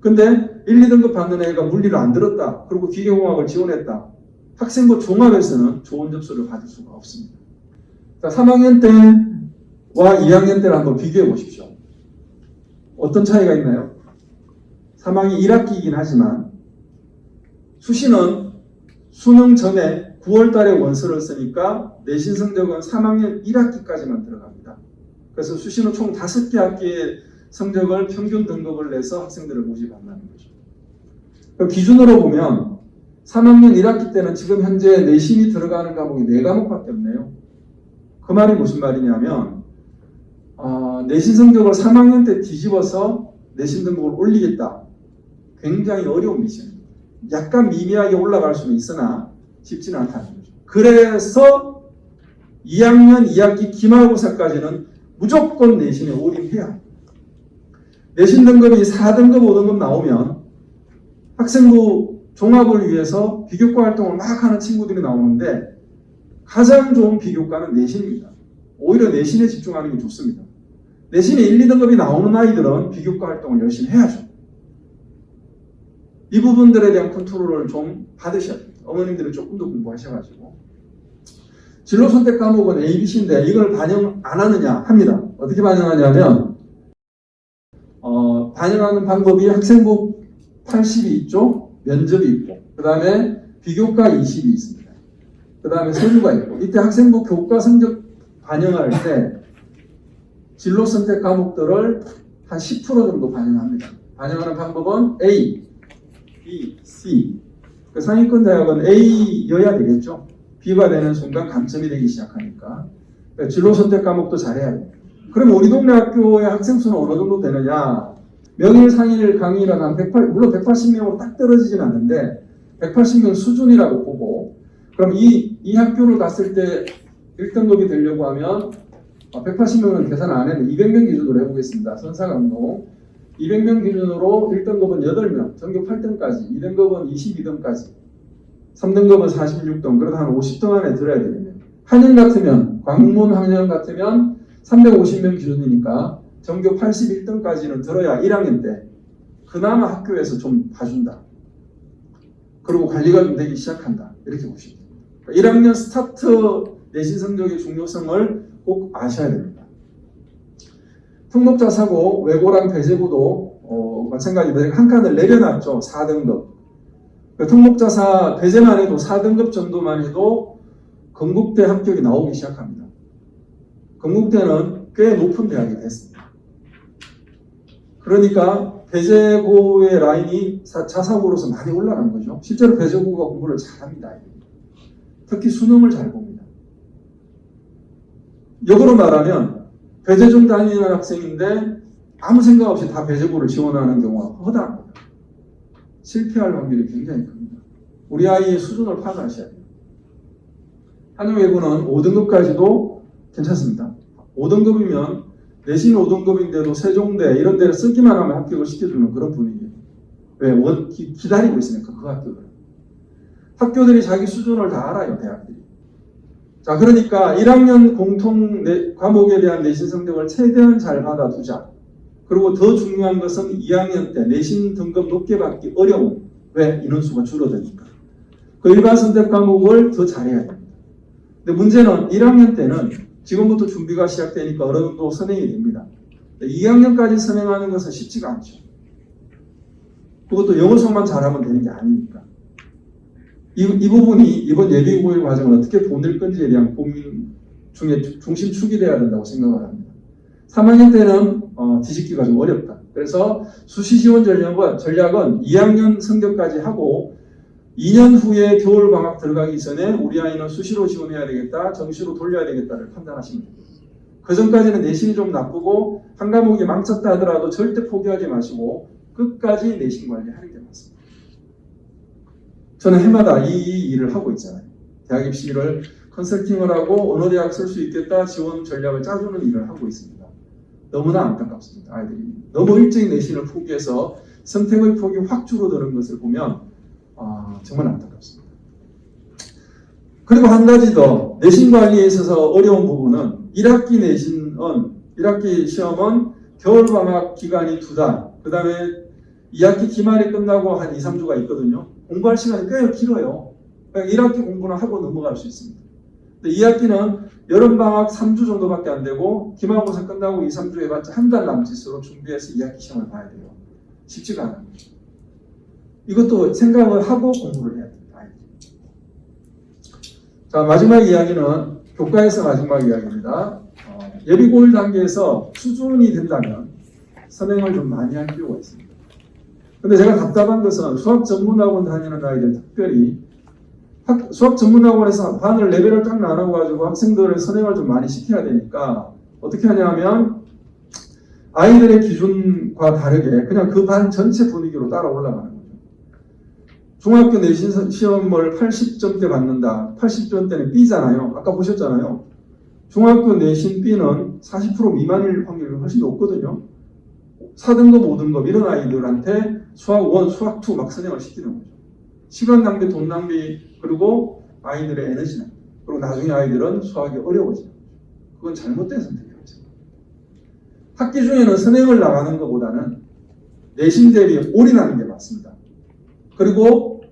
근데 1, 2등급 받는 애가 물리를 안 들었다. 그리고 기계공학을 지원했다. 학생부 종합에서는 좋은 점수를 받을 수가 없습니다. 자, 3학년 때와 2학년 때를 한번 비교해 보십시오. 어떤 차이가 있나요? 3학년 1학기이긴 하지만 수시는 수능 전에 9월 달에 원서를 쓰니까 내신 성적은 3학년 1학기까지만 들어갑니다. 그래서 수시는 총 5개 학기의 성적을 평균 등급을 내서 학생들을 모집한다는 거죠. 그 기준으로 보면 3학년 1학기 때는 지금 현재 내신이 들어가는 과목이 4과목밖에 없네요. 그 말이 무슨 말이냐면 내신 성적을 3학년 때 뒤집어서 내신 등급을 올리겠다. 굉장히 어려운 미션입니다. 약간 미미하게 올라갈 수는 있으나 쉽지는 않다는 거죠. 그래서 2학년 2학기 기말고사까지는 무조건 내신에 올인해야 합니다. 내신 등급이 4등급, 5등급 나오면 학생부 종합을 위해서 비교과 활동을 막 하는 친구들이 나오는데 가장 좋은 비교과는 내신입니다. 오히려 내신에 집중하는 게 좋습니다. 내신에 1, 2등급이 나오는 아이들은 비교과 활동을 열심히 해야죠. 이 부분들에 대한 컨트롤을 좀 받으셔야 됩니다. 어머님들이 조금 더 공부하셔가지고. 진로 선택 과목은 A, B, C인데 이걸 반영 안 하느냐 합니다. 어떻게 반영하냐면 반영하는 방법이 학생부 80이 있죠. 면접이 있고 그 다음에 비교과 20이 있습니다. 그 다음에 서류가 있고 이때 학생부 교과 성적 반영할 때 진로 선택 과목들을 한 10% 정도 반영합니다. 반영하는 방법은 A, B, C. 그 상위권 대학은 A여야 되겠죠. B가 되는 순간 감점이 되기 시작하니까. 그러니까 진로 선택 과목도 잘해야 돼요. 그럼 우리 동네 학교의 학생 수는 어느 정도 되느냐? 명일, 상일, 강의라는 한 180, 물론 180명으로 딱 떨어지진 않는데 180명 수준이라고 보고 그럼 이 학교를 갔을 때 1등급이 되려고 하면 180명은 계산 안 했는데 200명 기준으로 해보겠습니다. 선사강동 200명 기준으로 1등급은 8명, 전교 8등까지, 2등급은 22등까지, 3등급은 46등, 그러다 한 50등 안에 들어야 되겠네요. 한영 같으면, 광문 한영 같으면 350명 기준이니까 전교 81등까지는 들어야 1학년 때 그나마 학교에서 좀 봐준다. 그리고 관리가 좀 되기 시작한다. 이렇게 보시면 됩니다. 1학년 스타트 내신 성적의 중요성을 꼭 아셔야 됩니다. 특목자 사고, 외고랑 배제고도 마찬가지로 한 칸을 내려놨죠. 4등급. 특목자사 배제만 해도 4등급 정도만 해도 건국대 합격이 나오기 시작합니다. 건국대는 꽤 높은 대학이 됐습니다. 그러니까 배제고의 라인이 자사고로서 많이 올라간 거죠. 실제로 배제고가 공부를 잘합니다. 특히 수능을 잘 봅니다. 역으로 말하면 배제중 다니는 학생인데 아무 생각 없이 다 배제고를 지원하는 경우가 허다합니다. 실패할 확률이 굉장히 큽니다. 우리 아이의 수준을 파악하셔야 돼요. 한영외고는 5등급까지도 괜찮습니다. 5등급이면 내신 5등급인데도 세종대 이런 데를 쓰기만 하면 합격을 시켜주는 그런 분위기예요. 왜? 기다리고 있으니까 그 학교들. 학교들이 자기 수준을 다 알아요. 대학들이. 자, 그러니까 1학년 공통 과목에 대한 내신 성적을 최대한 잘 받아두자. 그리고 더 중요한 것은 2학년 때 내신 등급 높게 받기 어려운. 왜? 인원수가 줄어드니까. 그 일반 선택 과목을 더 잘해야 됩니다. 근데 문제는 1학년 때는 지금부터 준비가 시작되니까 어느 정도 선행이 됩니다. 2학년까지 선행하는 것은 쉽지가 않죠. 그것도 영어 수업만 잘하면 되는 게 아니니까. 이 부분이 이번 예비고일 과정을 어떻게 보낼 건지에 대한 고민 중에 중심축이 돼야 된다고 생각을 합니다. 3학년 때는 뒤집기가 좀 어렵다. 그래서 수시 지원 전략은 2학년 성적까지 하고 2년 후에 겨울방학 들어가기 전에 우리 아이는 수시로 지원해야 되겠다, 정시로 돌려야 되겠다를 판단하시면 됩니다. 그 전까지는 내신이 좀 나쁘고 한 과목이 망쳤다 하더라도 절대 포기하지 마시고 끝까지 내신 관리하는 게 맞습니다. 저는 해마다 이 일을 하고 있잖아요. 대학 입시를 컨설팅을 하고 어느 대학 쓸 수 있겠다 지원 전략을 짜주는 일을 하고 있습니다. 너무나 안타깝습니다. 아이들이 너무 일찍 내신을 포기해서 선택의 폭이 확 줄어드는 것을 보면 정말 안타깝습니다. 그리고 한 가지 더 내신 관리에 있어서 어려운 부분은 1학기 시험은 겨울방학 기간이 2달, 그 다음에 2학기 기말이 끝나고 한 2, 3주가 있거든요. 공부할 시간이 꽤 길어요. 그러니까 1학기 공부는 하고 넘어갈 수 있습니다. 근데 2학기는 여름방학 3주 정도밖에 안 되고 기말고사 끝나고 2, 3주 해봤자 한 달 남짓으로 준비해서 2학기 시험을 봐야 돼요. 쉽지가 않아요. 이것도 생각을 하고 공부를 해야 됩니다. 자, 마지막 이야기는 교과에서 마지막 이야기입니다. 예비고일 단계에서 수준이 된다면 선행을 좀 많이 할 필요가 있습니다. 근데 제가 답답한 것은 수학 전문학원 다니는 아이들 특별히 수학 전문학원에서 반을 레벨을 딱 나눠가지고 학생들을 선행을 좀 많이 시켜야 되니까 어떻게 하냐면 아이들의 기준과 다르게 그냥 그 반 전체 분위기로 따라 올라가는 거죠. 중학교 내신 시험을 80점대 받는다. 80점대는 B잖아요. 아까 보셨잖아요. 중학교 내신 B는 40% 미만일 확률이 훨씬 높거든요. 4등급, 5등급 이런 아이들한테 수학 1, 수학 2 막 선행을 시키는 거죠. 시간 낭비, 돈 낭비, 그리고 아이들의 에너지 낭비. 그리고 나중에 아이들은 수학이 어려워지는 거죠. 그건 잘못된 선택이라고 생각합니다. 학기 중에는 선행을 나가는 것보다는 내신 대비 올인하는 게 맞습니다. 그리고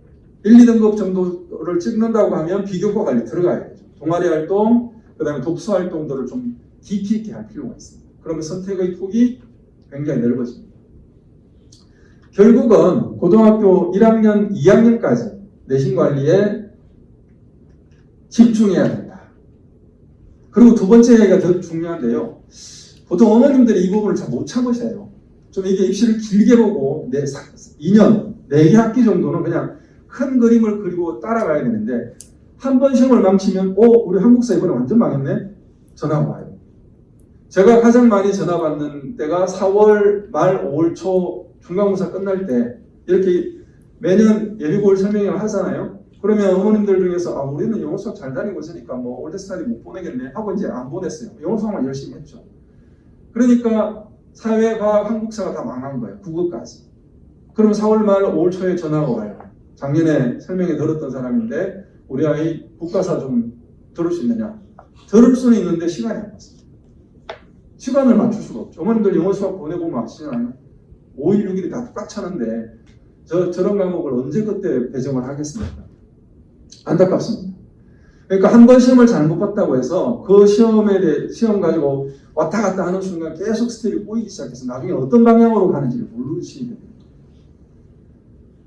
1, 2등급 정도를 찍는다고 하면 비교과 관리 들어가야 되죠. 동아리 활동, 그 다음에 독서 활동들을 좀 깊이 있게 할 필요가 있습니다. 그러면 선택의 폭이 굉장히 넓어집니다. 결국은 고등학교 1학년, 2학년까지 내신 관리에 집중해야 된다. 그리고 두 번째 얘기가 더 중요한데요. 보통 어머님들이 이 부분을 잘 못 참으셔요. 좀 이게 입시를 길게 보고 2년, 4개 학기 정도는 그냥 큰 그림을 그리고 따라가야 되는데 한 번 시험을 망치면 우리 한국사 이번에 완전 망했네? 전화가 와요. 제가 가장 많이 전화 받는 때가 4월 말 5월 초 중간고사 끝날 때 이렇게 매년 예비고일 설명회를 하잖아요. 그러면 어머님들 중에서 우리는 영어 수학 잘 다니고 있으니까 뭐 올드스타디 못 보내겠네 하고 이제 안 보냈어요. 영어 수학만 열심히 했죠. 그러니까 사회과학 한국사가 다 망한 거예요. 국어까지. 그럼 4월 말 5월 초에 전화가 와요. 작년에 설명회 들었던 사람인데 우리 아이 국가사 좀 들을 수 있느냐. 들을 수는 있는데 시간이 안 맞습니다. 시간을 맞출 수가 없죠. 어머님들 영어 수학 보내보면 아시잖아요. 5일 6일이 다 꽉 차는데 저런 과목을 언제 그때 배정을 하겠습니까? 안타깝습니다. 그러니까 한 번 시험을 잘못 봤다고 해서 그 시험 가지고 왔다 갔다 하는 순간 계속 스텝이 꼬이기 시작해서 나중에 어떤 방향으로 가는지를 모르시게 됩니다.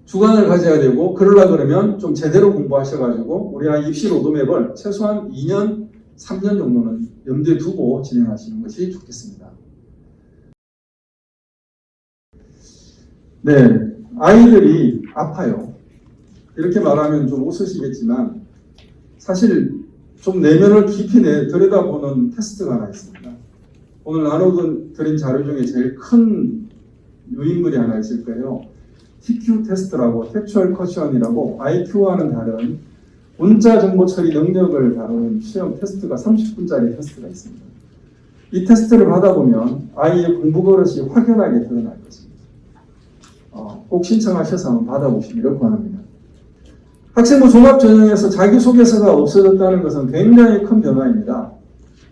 주관을 가져야 되고 그러려고 그러면 좀 제대로 공부하셔가지고 우리 아이 입시 로드맵을 최소한 2년, 3년 정도는 염두에 두고 진행하시는 것이 좋겠습니다. 네, 아이들이 아파요. 이렇게 말하면 좀 웃으시겠지만 사실 좀 내면을 깊이 들여다보는 테스트가 하나 있습니다. 오늘 나눠드린 자료 중에 제일 큰 유인물이 하나 있을 거예요. TQ 테스트라고 텍츄얼 쿼션이라고 IQ와는 다른 문자 정보 처리 능력을 다루는 시험 테스트가 30분짜리 테스트가 있습니다. 이 테스트를 받아보면 아이의 공부 버릇이 확연하게 드러날 것입니다. 꼭 신청하셔서 한번 받아보시기를 권합니다. 학생부 종합전형에서 자기소개서가 없어졌다는 것은 굉장히 큰 변화입니다.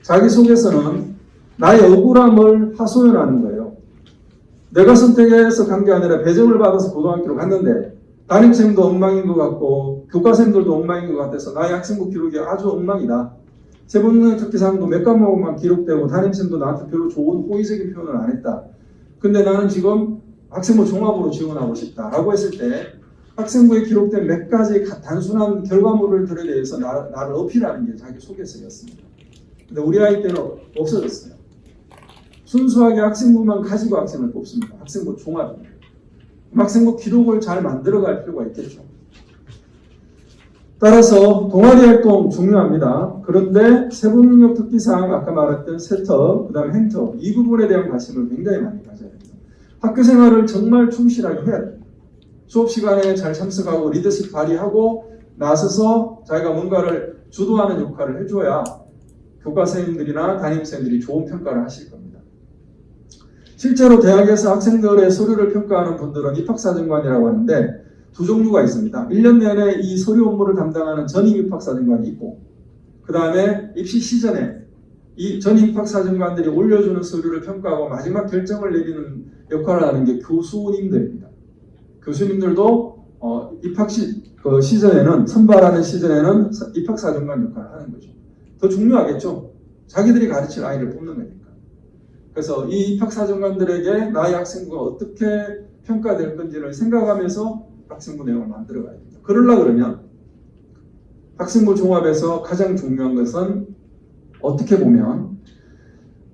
자기소개서는 나의 억울함을 하소연하는 거예요. 내가 선택해서 간 게 아니라 배정을 받아서 고등학교로 갔는데 담임쌤도 엉망인 것 같고 교과쌤들도 엉망인 것 같아서 나의 학생부 기록이 아주 엉망이다. 세분능 특기사항도 몇 과목만 기록되고 담임쌤도 나한테 별로 좋은 호의적인 표현을 안 했다. 근데 나는 지금 학생부 종합으로 지원하고 싶다라고 했을 때 학생부에 기록된 몇 가지 단순한 결과물들에 대해서 나를 어필하는 게 자기소개서였습니다. 근데 우리 아이 때는 없어졌어요. 순수하게 학생부만 가지고 학생을 뽑습니다. 학생부 종합입니다. 학생부 기록을 잘 만들어갈 필요가 있겠죠. 따라서 동아리 활동 중요합니다. 그런데 세부능력 특기사항 아까 말했던 세터, 그 다음에 행터 이 부분에 대한 관심을 굉장히 많이 가져야 됩니다. 학교 생활을 정말 충실하게 해야 됩니다. 수업 시간에 잘 참석하고 리더십 발휘하고 나서서 자기가 뭔가를 주도하는 역할을 해줘야 교과선생님들이나 담임선생님들이 좋은 평가를 하실 겁니다. 실제로 대학에서 학생들의 서류를 평가하는 분들은 입학사정관이라고 하는데 두 종류가 있습니다. 1년 내내 이 서류 업무를 담당하는 전임 입학사정관이 있고 그 다음에 입시 시전에 이 전임 입학사정관들이 올려주는 서류를 평가하고 마지막 결정을 내리는 역할을 하는 게 교수님들입니다. 교수님들도 입학 시전에는 선발하는 시전에는 입학사정관 역할을 하는 거죠. 더 중요하겠죠. 자기들이 가르칠 아이를 뽑는 거니까. 그래서 이 입학사정관들에게 나의 학생부가 어떻게 평가될 건지를 생각하면서 학생부 내용을 만들어 가야 됩니다. 그러려고 그러면 학생부 종합에서 가장 중요한 것은 어떻게 보면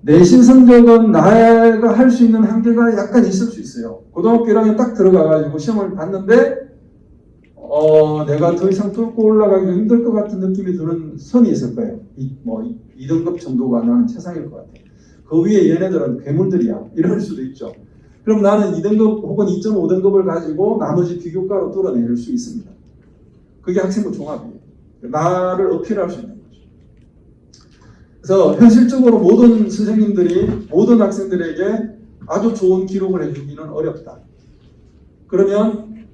내신 성적은 나가 할 수 있는 한계가 약간 있을 수 있어요. 고등학교 1학년 딱 들어가가지고 시험을 봤는데 내가 더 이상 뚫고 올라가기 힘들 것 같은 느낌이 드는 선이 있을 거예요. 2등급 정도가 나는 최상일 것 같아요. 그 위에 얘네들은 괴물들이야. 이럴 수도 있죠. 그럼 나는 2등급 혹은 2.5등급을 가지고 나머지 비교과로 뚫어낼 수 있습니다. 그게 학생부 종합이에요. 나를 어필할 수 있는 거죠. 그래서 현실적으로 모든 선생님들이 모든 학생들에게 아주 좋은 기록을 해주기는 어렵다. 그러면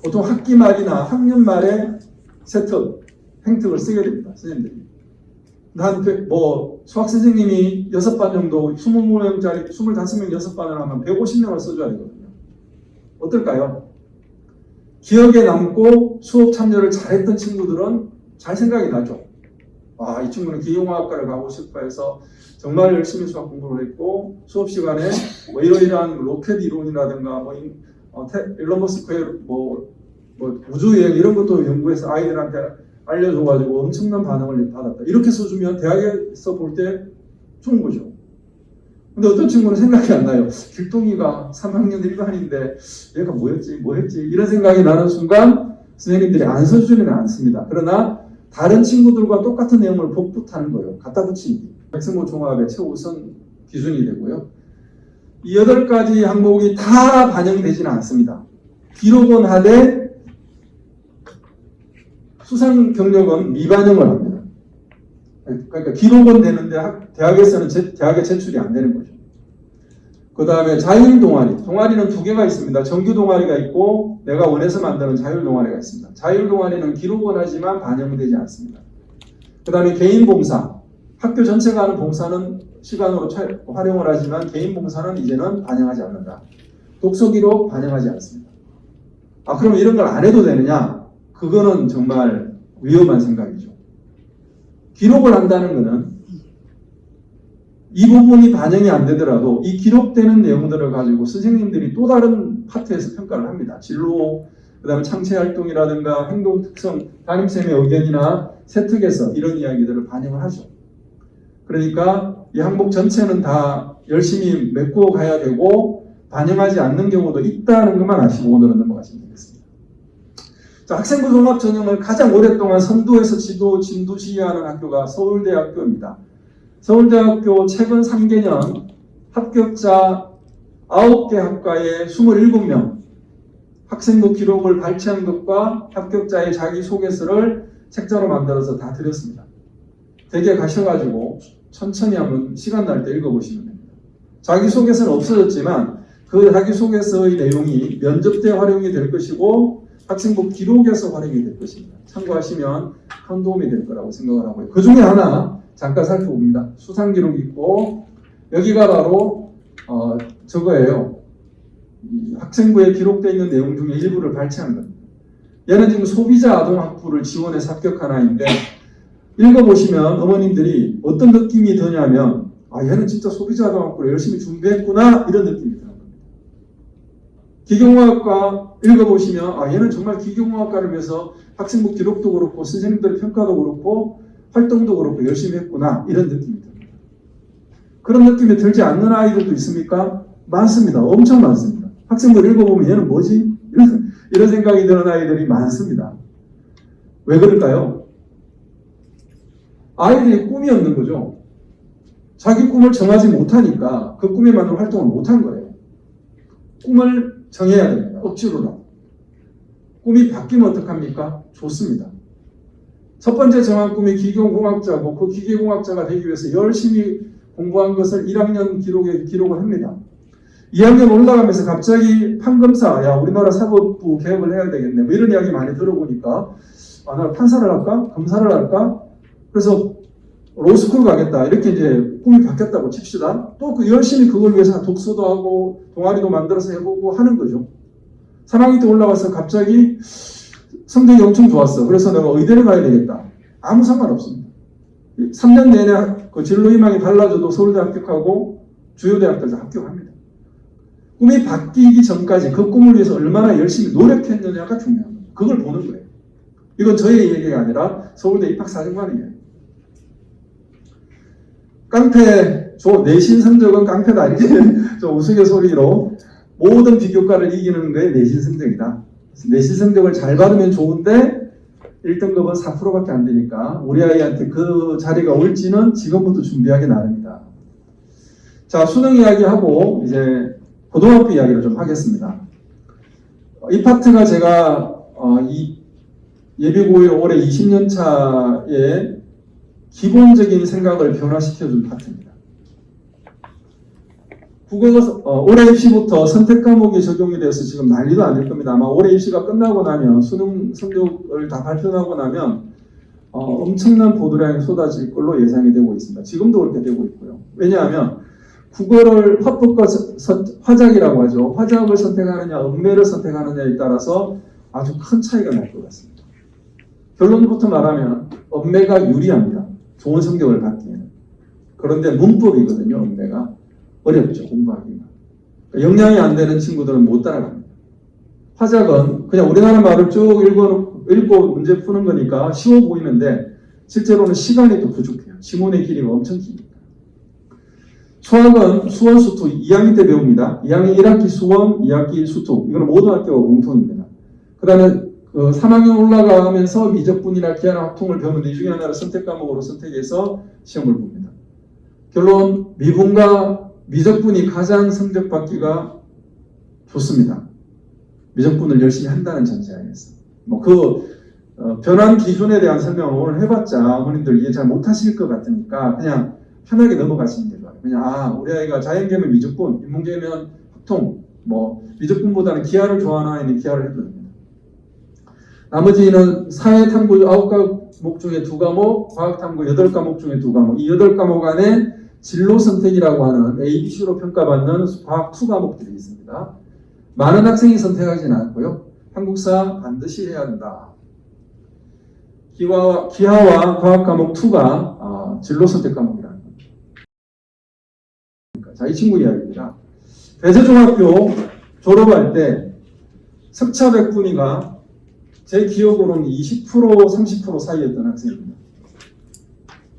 보통 학기 말이나 학년 말에 세특, 행특을 쓰게 됩니다. 선생님들이. 수학 선생님이 6반 정도 20명짜리 25명 6반을 하면 150명을 써줘야 되거든요. 어떨까요? 기억에 남고 수업 참여를 잘했던 친구들은 잘 생각이 나죠. 이 친구는 기계공학과를 가고 싶어 해서 정말 열심히 수학 공부를 했고 수업 시간에 이러이러한 로켓 이론이라든가 일론 머스크의 우주여행 이런 것도 연구해서 아이들한테 알려줘가지고 엄청난 반응을 받았다. 이렇게 써주면 대학에서 볼 때 좋은 거죠. 근데 어떤 친구는 생각이 안 나요. 길동이가 3학년 1반인데 얘가 뭐 했지? 이런 생각이 나는 순간 선생님들이 안 써주지는 않습니다. 그러나 다른 친구들과 똑같은 내용을 복붙하는 거예요. 갖다 붙이기. 학생부 종합의 최우선 기준이 되고요. 이 8가지 항목이 다 반영되지는 않습니다. 기록은 하되 수상 경력은 미반영을 합니다. 그러니까 기록은 되는데 대학에서는 대학에 제출이 안 되는 거죠. 그 다음에 자율 동아리. 동아리는 두 개가 있습니다. 정규 동아리가 있고 내가 원해서 만드는 자율 동아리가 있습니다. 자율 동아리는 기록은 하지만 반영되지 않습니다. 그 다음에 개인 봉사. 학교 전체가 하는 봉사는 시간으로 활용을 하지만 개인 봉사는 이제는 반영하지 않는다. 독서 기록 반영하지 않습니다. 그럼 이런 걸 안 해도 되느냐? 그거는 정말 위험한 생각이죠. 기록을 한다는 것은 이 부분이 반영이 안 되더라도 이 기록되는 내용들을 가지고 선생님들이 또 다른 파트에서 평가를 합니다. 진로, 그 다음에 창체 활동이라든가 행동 특성, 담임쌤의 의견이나 세특에서 이런 이야기들을 반영을 하죠. 그러니까 이 항목 전체는 다 열심히 메꾸어 가야 되고 반영하지 않는 경우도 있다는 것만 아시고 오늘은 넘어가시면 되겠습니다. 자, 학생부 종합 전형을 가장 오랫동안 선두에서 진두지휘하는 학교가 서울대학교입니다. 서울대학교 최근 3개년 합격자 9개 학과에 27명 학생부 기록을 발췌한 것과 합격자의 자기소개서를 책자로 만들어서 다 드렸습니다. 댁에 가셔가지고 천천히 한번 시간 날 때 읽어보시면 됩니다. 자기소개서는 없어졌지만 그 자기소개서의 내용이 면접 때 활용이 될 것이고 학생부 기록에서 활용이 될 것입니다. 참고하시면 큰 도움이 될 거라고 생각을 하고요. 그 중에 하나 잠깐 살펴봅니다. 수상기록이 있고 여기가 바로 저거예요. 학생부에 기록되어 있는 내용 중에 일부를 발췌한 겁니다. 얘는 지금 소비자 아동학부를 지원해서 합격한 아이인데 읽어보시면 어머님들이 어떤 느낌이 드냐면 얘는 진짜 소비자 아동학부를 열심히 준비했구나 이런 느낌이 드는 겁니다. 기계공학과 읽어보시면 얘는 정말 기계공학과를 위해서 학생부 기록도 그렇고 선생님들의 평가도 그렇고 활동도 그렇고 열심히 했구나 이런 느낌이 듭니다. 그런 느낌이 들지 않는 아이들도 있습니까? 많습니다. 엄청 많습니다. 학생부를 읽어보면 얘는 뭐지? 이런 생각이 드는 아이들이 많습니다. 왜 그럴까요? 아이들이 꿈이 없는 거죠. 자기 꿈을 정하지 못하니까 그 꿈에 맞는 활동을 못한 거예요. 꿈을 정해야 됩니다. 억지로라도. 꿈이 바뀌면 어떡합니까? 좋습니다. 첫 번째 정한 꿈이 기계공학자고 그 기계공학자가 되기 위해서 열심히 공부한 것을 1학년 기록에 기록을 합니다. 2학년 올라가면서 갑자기 판검사, 우리나라 사법부 개혁을 해야 되겠네. 뭐 이런 이야기 많이 들어보니까 나 판사를 할까? 검사를 할까? 그래서 로스쿨 가겠다. 이렇게 이제 꿈이 바뀌었다고 칩시다. 또 열심히 그걸 위해서 독서도 하고 동아리도 만들어서 해보고 하는 거죠. 3학년 때 올라가서 갑자기 성적이 엄청 좋았어. 그래서 내가 의대를 가야 되겠다. 아무 상관없습니다. 3년 내내 그 진로 희망이 달라져도 서울대 합격하고 주요 대학들 다 합격합니다. 꿈이 바뀌기 전까지 그 꿈을 위해서 얼마나 열심히 노력했느냐가 중요합니다. 그걸 보는 거예요. 이건 저의 얘기가 아니라 서울대 입학사정관의 이야기예요. 깡패, 내신 성적은 깡패다. 이렇게 좀 우스갯소리로 모든 비교과를 이기는 게 내신 성적이다. 내신 성적을 잘 받으면 좋은데 1등급은 4%밖에 안 되니까 우리 아이한테 그 자리가 올지는 지금부터 준비하기 나름이다. 자, 수능 이야기하고 이제 고등학교 이야기를 좀 하겠습니다. 이 파트가 제가 예비고1 올해 20년 차에 기본적인 생각을 변화시켜준 파트입니다. 국어 올해 입시부터 선택 과목이 적용이 돼서 지금 난리도 아닐 겁니다. 아마 올해 입시가 끝나고 나면 수능 성적을 다 발표하고 나면 엄청난 보도량이 쏟아질 걸로 예상이 되고 있습니다. 지금도 그렇게 되고 있고요. 왜냐하면 국어를 화법과 화작이라고 하죠. 화작을 선택하느냐 음매를 선택하느냐에 따라서 아주 큰 차이가 날 것 같습니다. 결론부터 말하면 음매가 유리합니다. 좋은 성적을 받기에는. 그런데 문법이거든요. 음매가. 어렵죠. 공부하기가. 역량이 안 되는 친구들은 못 따라갑니다. 화작은 그냥 우리나라 말을 쭉 읽고 문제 푸는 거니까 쉬워 보이는데 실제로는 시간이 또 부족해요. 지문의 길이가 엄청 깁니다. 수학은 수원 수투 2학기 때 배웁니다. 2학년 1학기 수원, 2학기 수투. 이건 모든 학교가 공통입니다. 그 다음에 3학년 올라가면서 미적분이나 기하나 합통을 배우는데 이 중에 하나를 선택 과목으로 선택해서 시험을 봅니다. 결론 미분과 미적분이 가장 성적 받기가 좋습니다. 미적분을 열심히 한다는 전제하에서. 변환 기준에 대한 설명을 오늘 해봤자 어머님들 이해 잘 못하실 것 같으니까 그냥 편하게 넘어가시면 돼요. 그냥 우리 아이가 자연계면 미적분, 인문계면 합통, 미적분보다는 기하를 좋아하는 아이는 기하를 해도 됩니다. 나머지는 사회탐구 9과목 중에 2과목, 과학탐구 8과목 중에 2과목, 이 8과목 안에 진로 선택이라고 하는 ABC로 평가받는 과학 2과목들이 있습니다. 많은 학생이 선택하지는 않고요. 한국사 반드시 해야 한다. 기하와 과학 과목 2가 진로 선택 과목이라는 겁니다. 자, 이 친구 이야기입니다. 배재중학교 졸업할 때 석차 백분위가 제 기억으로는 20% 30% 사이였던 학생입니다.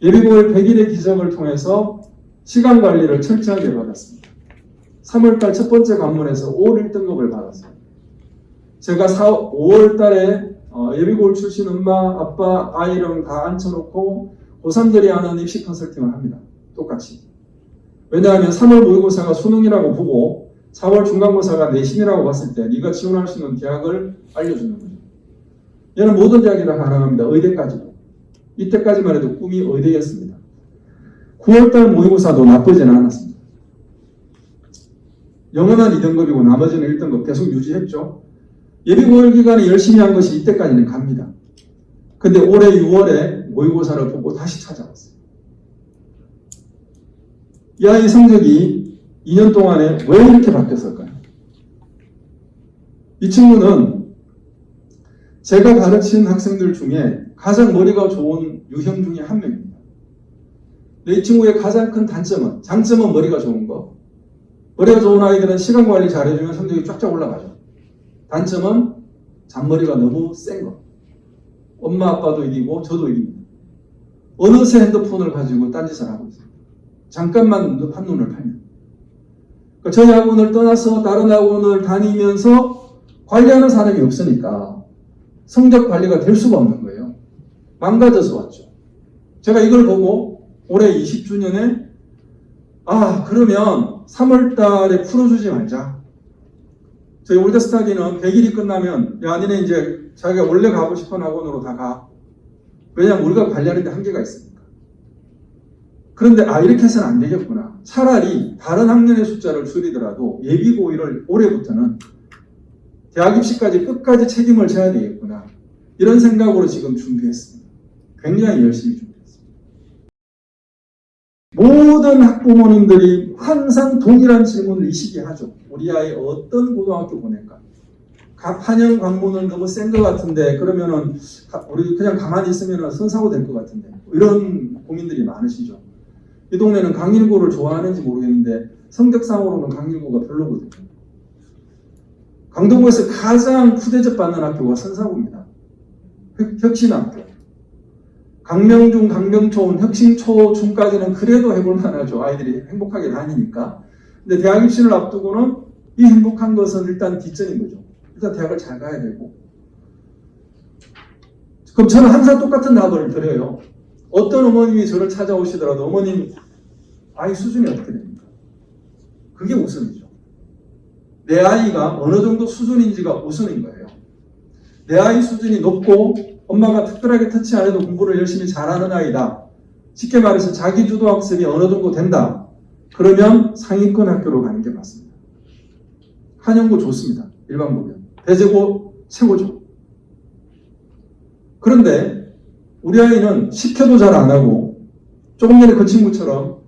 예비고일 100일의 기적을 통해서 시간 관리를 철저하게 받았습니다. 3월달 첫 번째 관문에서 5월 1등급을 받았어요. 제가 5월달에 예비고일 출신 엄마, 아빠, 아이 이름 다 앉혀놓고 고3들이 하는 입시 컨설팅을 합니다. 똑같이. 왜냐하면 3월 모의고사가 수능이라고 보고 4월 중간고사가 내신이라고 봤을 때 네가 지원할 수 있는 대학을 알려주는 거죠. 얘는 모든 대학이 다 가능합니다. 의대까지도. 이때까지만 해도 꿈이 의대였습니다. 9월달 모의고사도 나쁘지는 않았습니다. 영어는 2등급이고 나머지는 1등급 계속 유지했죠. 예비고일 기간에 열심히 한 것이 이때까지는 갑니다. 근데 올해 6월에 모의고사를 보고 다시 찾아왔어요. 이 아이 성적이 2년 동안에 왜 이렇게 바뀌었을까요? 이 친구는 제가 가르친 학생들 중에 가장 머리가 좋은 유형 중에 한 명입니다. 근데 이 친구의 가장 큰 단점은, 장점은 머리가 좋은 거. 머리가 좋은 아이들은 시간 관리 잘해주면 성적이 쫙쫙 올라가죠. 단점은 잔머리가 너무 센 거. 엄마 아빠도 이기고 저도 이깁니다. 어느새 핸드폰을 가지고 딴짓을 하고 있어요. 잠깐만 한눈을 팔면. 그러니까 저희 학원을 떠나서 다른 학원을 다니면서 관리하는 사람이 없으니까 성적 관리가 될 수가 없는 거예요. 망가져서 왔죠. 제가 이걸 보고 올해 20주년에 그러면 3월 달에 풀어주지 말자. 저희 올드스타디는 100일이 끝나면 니네 이제 자기가 원래 가고 싶은 학원으로 다 가. 왜냐하면 우리가 관리하는 데 한계가 있으니까. 그런데 이렇게 해서는 안 되겠구나. 차라리 다른 학년의 숫자를 줄이더라도 예비고일을 올해부터는 대학 입시까지 끝까지 책임을 져야 되겠구나. 이런 생각으로 지금 준비했습니다. 굉장히 열심히 준비했습니다. 모든 학부모님들이 항상 동일한 질문을 이 시기에 하죠. 우리 아이 어떤 고등학교 보낼까? 한영 관문은 너무 센 것 같은데 그러면은 우리 그냥 가만히 있으면 선사고 될 것 같은데 이런 고민들이 많으시죠. 이 동네는 강일고를 좋아하는지 모르겠는데 성적상으로는 강일고가 별로거든요. 강동구에서 가장 푸대접 받는 학교가 선사고입니다. 혁신학교. 강명중, 강명초원, 혁신초, 중까지는 그래도 해볼 만하죠. 아이들이 행복하게 다니니까. 근데 대학 입시를 앞두고는 이 행복한 것은 일단 뒷전인 거죠. 일단 대학을 잘 가야 되고. 그럼 저는 항상 똑같은 답을 드려요. 어떤 어머님이 저를 찾아오시더라도 어머님 아이 수준이 어떻게 됩니까? 그게 우선이죠. 내 아이가 어느 정도 수준인지가 우선인 거예요. 내 아이 수준이 높고 엄마가 특별하게 터치 안 해도 공부를 열심히 잘하는 아이다. 쉽게 말해서 자기 주도 학습이 어느 정도 된다. 그러면 상위권 학교로 가는 게 맞습니다. 한영고 좋습니다. 일반 보면. 배재고 최고죠. 그런데 우리 아이는 시켜도 잘 안 하고 조금 전에 그 친구처럼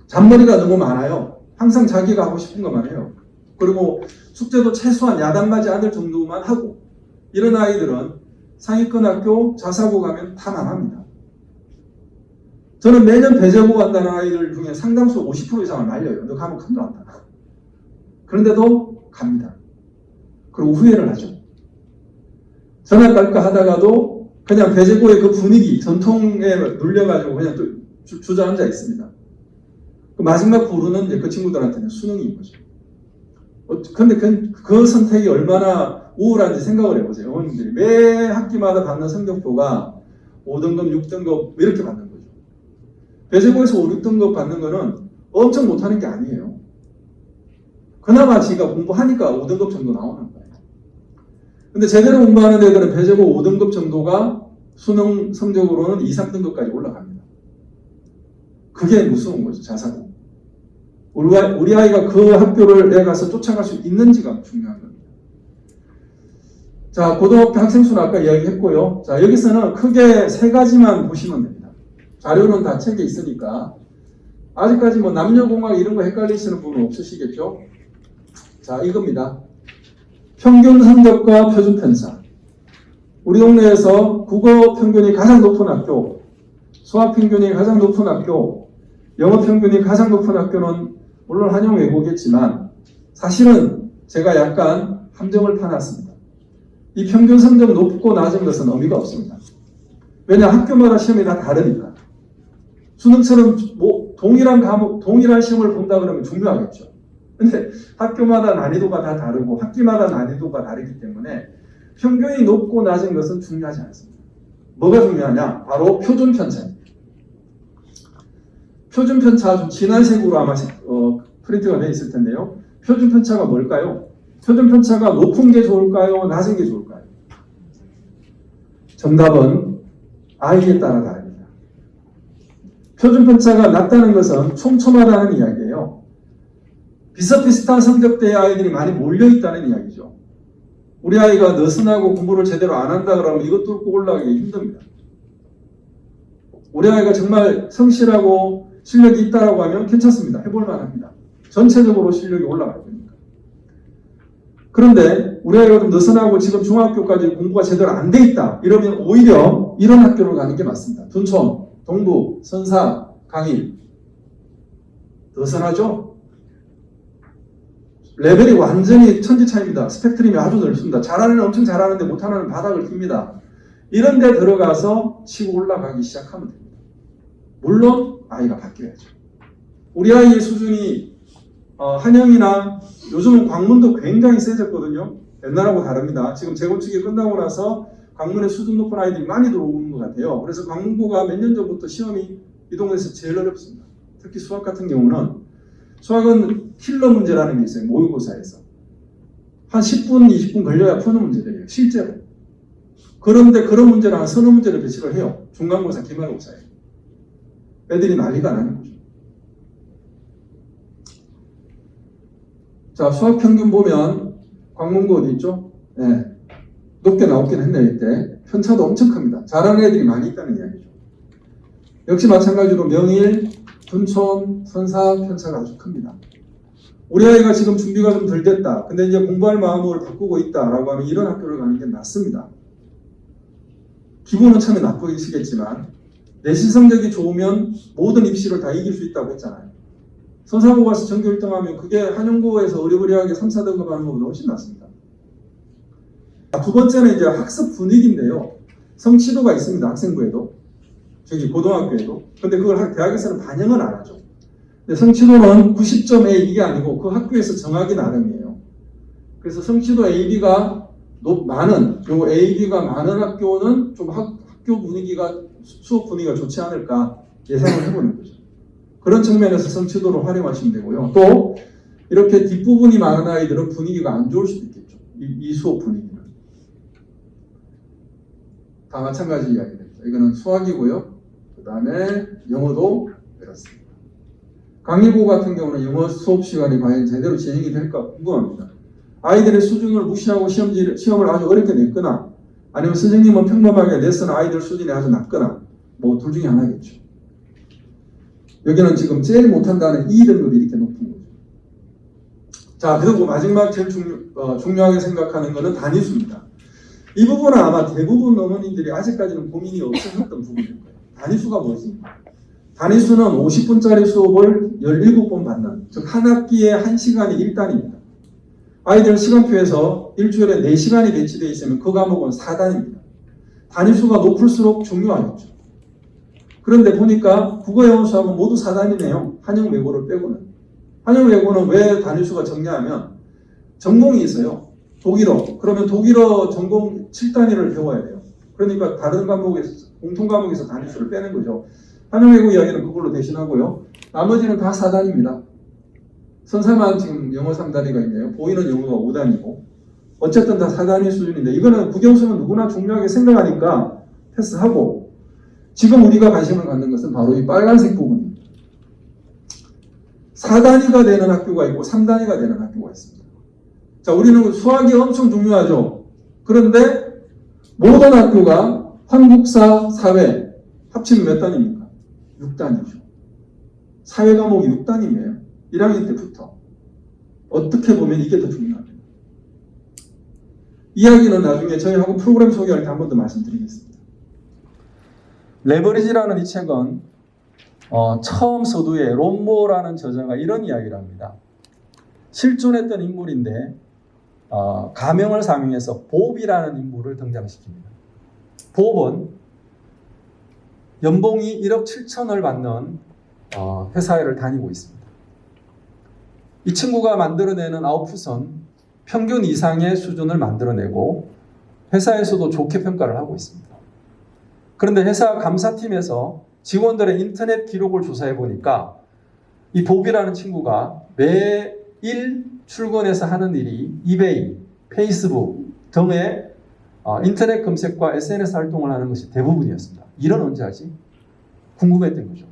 잔머리가 너무 많아요. 항상 자기가 하고 싶은 것만 해요. 그리고 숙제도 최소한 야단맞지 않을 정도만 하고 이런 아이들은 상위권 학교 자사고 가면 다 나갑니다. 저는 매년 배재고 간다는 아이들 중에 상당수 50% 이상을 말려요. 너 가면 큰일 난다. 그런데도 갑니다. 그리고 후회를 하죠. 전학 갈까 하다가도 그냥 배재고의 그 분위기, 전통에 눌려가지고 그냥 또 주저앉아 있습니다. 그 마지막 부르는 이제 그 친구들한테는 수능인 거죠. 근데 그 선택이 얼마나 우울한지 생각을 해보세요. 어머님들이 매 학기마다 받는 성적표가 5등급, 6등급 이렇게 받는 거죠. 배재고에서 5, 6등급 받는 거는 엄청 못하는 게 아니에요. 그나마 지가 공부하니까 5등급 정도 나오는 거예요. 근데 제대로 공부하는 애들은 배제고 5등급 정도가 수능 성적으로는 2, 3등급까지 올라갑니다. 그게 무서운 거죠, 자사고. 우리 아이가 그 학교를 내 가서 쫓아갈 수 있는지가 중요한 겁니다. 자, 고등학교 학생 수는 아까 이야기했고요. 자, 여기서는 크게 세 가지만 보시면 됩니다. 자료는 다 책에 있으니까. 아직까지 뭐 남녀공학 이런 거 헷갈리시는 분은 없으시겠죠? 자, 이겁니다. 평균 성적과 표준 편차. 우리 동네에서 국어 평균이 가장 높은 학교, 수학 평균이 가장 높은 학교, 영어 평균이 가장 높은 학교는 물론 한영 외고겠지만 사실은 제가 약간 함정을 파놨습니다. 이 평균 성적 높고 낮은 것은 의미가 없습니다. 왜냐, 학교마다 시험이 다 다르니까. 수능처럼 뭐 동일한 과목, 동일한 시험을 본다 그러면 중요하겠죠. 근데 학교마다 난이도가 다 다르고 학기마다 난이도가 다르기 때문에 평균이 높고 낮은 것은 중요하지 않습니다. 뭐가 중요하냐? 바로 표준 편차입니다. 표준 편차 좀 진한 색으로 아마 프린트가 되어 있을 텐데요. 표준 편차가 뭘까요? 표준 편차가 높은 게 좋을까요? 낮은 게 좋을까요? 정답은 아이에 따라 다릅니다. 표준 편차가 낮다는 것은 촘촘하다는 이야기예요. 비슷비슷한 성적대의 아이들이 많이 몰려있다는 이야기죠. 우리 아이가 느슨하고 공부를 제대로 안 한다 그러면 이것 뚫고 올라가기 힘듭니다. 우리 아이가 정말 성실하고 실력이 있다라고 하면 괜찮습니다. 해볼 만합니다. 전체적으로 실력이 올라갈 거니까. 그런데 우리 아이가 좀 느슨하고 지금 중학교까지 공부가 제대로 안 돼 있다. 이러면 오히려 이런 학교를 가는 게 맞습니다. 둔촌, 동부, 선사, 강일. 느슨하죠? 레벨이 완전히 천지 차이입니다. 스펙트럼이 아주 넓습니다. 잘하는 애는 엄청 잘하는데 못하는 애는 바닥을 튑니다. 이런 데 들어가서 치고 올라가기 시작하면 됩니다. 물론 아이가 바뀌어야죠. 우리 아이의 수준이 한영이나 요즘은 광문도 굉장히 세졌거든요. 옛날하고 다릅니다. 지금 재건축이 끝나고 나서 광문에 수준 높은 아이들이 많이 들어오는 것 같아요. 그래서 광문고가 몇 년 전부터 시험이 이 동네에서 제일 어렵습니다. 특히 수학 같은 경우는 수학은 킬러 문제라는 게 있어요. 모의고사에서. 한 10분, 20분 걸려야 푸는 문제들이에요. 실제로. 그런데 그런 문제를 한 서너 문제를 배치를 해요. 중간고사, 기말고사에. 애들이 난리가 나는 거죠. 자, 수학 평균 보면 광문고 어디 있죠? 네. 높게 나오긴 했네요. 이때. 편차도 엄청 큽니다. 잘하는 애들이 많이 있다는 이야기죠. 역시 마찬가지로 명일, 둔촌, 선사 편차가 아주 큽니다. 우리 아이가 지금 준비가 좀 덜 됐다. 근데 이제 공부할 마음을 바꾸고 있다라고 하면 이런 학교를 가는 게 맞습니다. 기분은 처음에 나쁘시겠지만 내신 성적이 좋으면 모든 입시를 다 이길 수 있다고 했잖아요. 선사고 가서 전교 1등하면 그게 한영고에서 어리버리하게 3, 4등급 하는 것보다 훨씬 낫습니다. 두 번째는 이제 학습 분위기인데요. 성취도가 있습니다. 학생부에도. 저기 고등학교에도. 근데 그걸 대학에서는 반영을 안 하죠. 근데 성취도는 90점 A 이게 아니고 그 학교에서 정하기 나름이에요. 그래서 성취도 AB가 많은, 요 AB가 많은 학교는 좀 학교 분위기가, 수업 분위기가 좋지 않을까 예상을 해보는 거죠. 그런 측면에서 성취도를 활용하시면 되고요. 또 이렇게 뒷부분이 많은 아이들은 분위기가 안 좋을 수도 있겠죠. 이 수업 분위기는. 다 마찬가지 이야기입니다. 이거는 수학이고요. 그 다음에 영어도 그렇습니다. 강의고 같은 경우는 영어 수업 시간이 과연 제대로 진행이 될까 궁금합니다. 아이들의 수준을 무시하고 시험을 아주 어렵게 냈거나 아니면 선생님은 평범하게 냈으나 아이들 수준이 아주 낮거나 뭐 둘 중에 하나겠죠. 여기는 지금 제일 못한다는 2등급이 이렇게 높은 거죠. 자, 그리고 마지막 제일 중요하게 생각하는 것은 단위수입니다. 이 부분은 아마 대부분 어머님들이 아직까지는 고민이 없으셨던 부분일 거예요. 단위수가 뭐지? 단위수는 50분짜리 수업을 17번 받는, 즉 한 학기에 1시간이 1단입니다. 아이들 시간표에서 일주일에 4시간이 배치되어 있으면 그 과목은 4단입니다. 단위수가 높을수록 중요하겠죠. 그런데 보니까 국어, 영어, 수학은 모두 4단이네요. 한영 외고를 빼고는. 한영 외고는 왜 단위수가 적냐하면 전공이 있어요. 독일어. 그러면 독일어 전공 7단위를 배워야 돼요. 그러니까 다른 과목에서, 공통 과목에서 단위수를 빼는 거죠. 한영 외고 이야기는 그걸로 대신하고요. 나머지는 다 4단입니다. 선사만 지금 영어 3단위가 있네요. 보이는 영어가 5단이고 어쨌든 다 사단위 수준인데 이거는 국영수는 누구나 중요하게 생각하니까 패스하고 지금 우리가 관심을 갖는 것은 바로 이 빨간색 부분입니다. 4단위가 되는 학교가 있고 3단위가 되는 학교가 있습니다. 자, 우리는 수학이 엄청 중요하죠. 그런데 모든 학교가 한국사, 사회 합치면 몇 단위입니까? 6단위죠. 사회 과목이 6단위예요. 1학년 때부터. 어떻게 보면 이게 더 중요합니다. 이야기는 나중에 저희 학원 프로그램 소개할 때 한 번 더 말씀드리겠습니다. 레버리지라는 이 책은 처음 서두에 롬모라는 저자가 이런 이야기를 합니다. 실존했던 인물인데 가명을 사명해서 봅이라는 인물을 등장시킵니다. 봅은 연봉이 1억 7천을 받는 회사를 다니고 있습니다. 이 친구가 만들어내는 아웃풋은 평균 이상의 수준을 만들어내고 회사에서도 좋게 평가를 하고 있습니다. 그런데 회사 감사팀에서 직원들의 인터넷 기록을 조사해 보니까 이 봅이라는 친구가 매일 출근해서 하는 일이 이베이, 페이스북 등의 인터넷 검색과 SNS 활동을 하는 것이 대부분이었습니다. 일은 언제 하지? 궁금했던 거죠.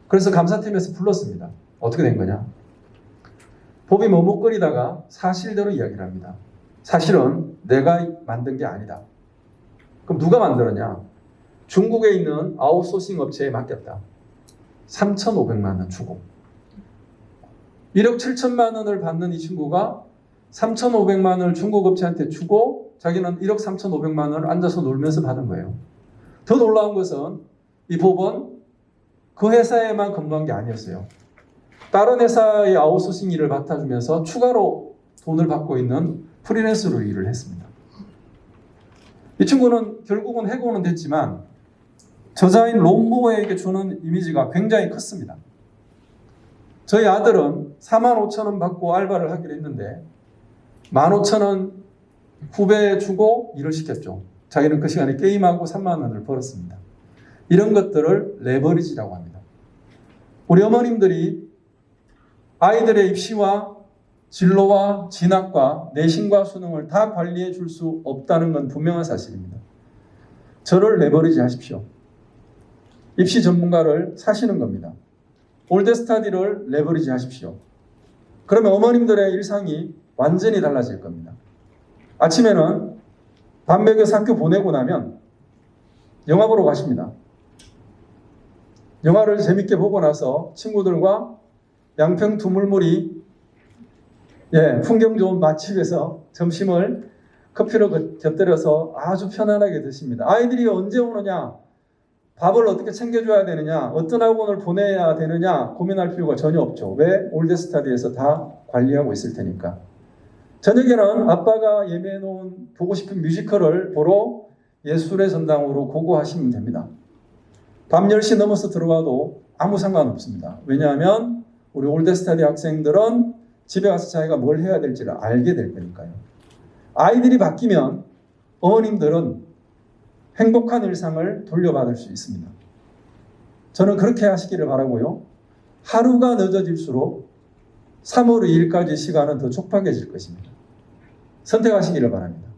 그래서 감사팀에서 불렀습니다. 어떻게 된 거냐? 봅이 머뭇거리다가 사실대로 이야기를 합니다. 사실은 내가 만든 게 아니다. 그럼 누가 만들었냐? 중국에 있는 아웃소싱 업체에 맡겼다. 3,500만 원 주고. 1억 7천만 원을 받는 이 친구가 3,500만 원을 중국 업체한테 주고 자기는 1억 3,500만 원을 앉아서 놀면서 받은 거예요. 더 놀라운 것은 이 법은 그 회사에만 근무한 게 아니었어요. 다른 회사의 아웃소싱 일을 맡아주면서 추가로 돈을 받고 있는 프리랜서로 일을 했습니다. 이 친구는 결국은 해고는 됐지만 저자인 롬모에게 주는 이미지가 굉장히 컸습니다. 저희 아들은 45,000원 받고 알바를 하기로 했는데 15,000원 후배에 주고 일을 시켰죠. 자기는 그 시간에 게임하고 3만 원을 벌었습니다. 이런 것들을 레버리지라고 합니다. 우리 어머님들이 아이들의 입시와 진로와 진학과 내신과 수능을 다 관리해 줄 수 없다는 건 분명한 사실입니다. 저를 레버리지 하십시오. 입시 전문가를 사시는 겁니다. 올드스터디를 레버리지 하십시오. 그러면 어머님들의 일상이 완전히 달라질 겁니다. 아침에는 밥 먹여서 학교 보내고 나면 영화 보러 가십니다. 영화를 재밌게 보고 나서 친구들과 양평 두물머리 풍경 좋은 맛집에서 점심을 커피로 곁들여서 아주 편안하게 드십니다. 아이들이 언제 오느냐, 밥을 어떻게 챙겨줘야 되느냐, 어떤 학원을 보내야 되느냐 고민할 필요가 전혀 없죠. 왜? 올드스터디에서 다 관리하고 있을 테니까. 저녁에는 아빠가 예매해놓은 보고 싶은 뮤지컬을 보러 예술의 전당으로 고고하시면 됩니다. 밤 10시 넘어서 들어와도 아무 상관없습니다. 왜냐하면 우리 올드스터디 학생들은 집에 가서 자기가 뭘 해야 될지를 알게 될 거니까요. 아이들이 바뀌면 어머님들은 행복한 일상을 돌려받을 수 있습니다. 저는 그렇게 하시기를 바라고요. 하루가 늦어질수록 3월 2일까지 시간은 더 촉박해질 것입니다. 선택하시기를 바랍니다.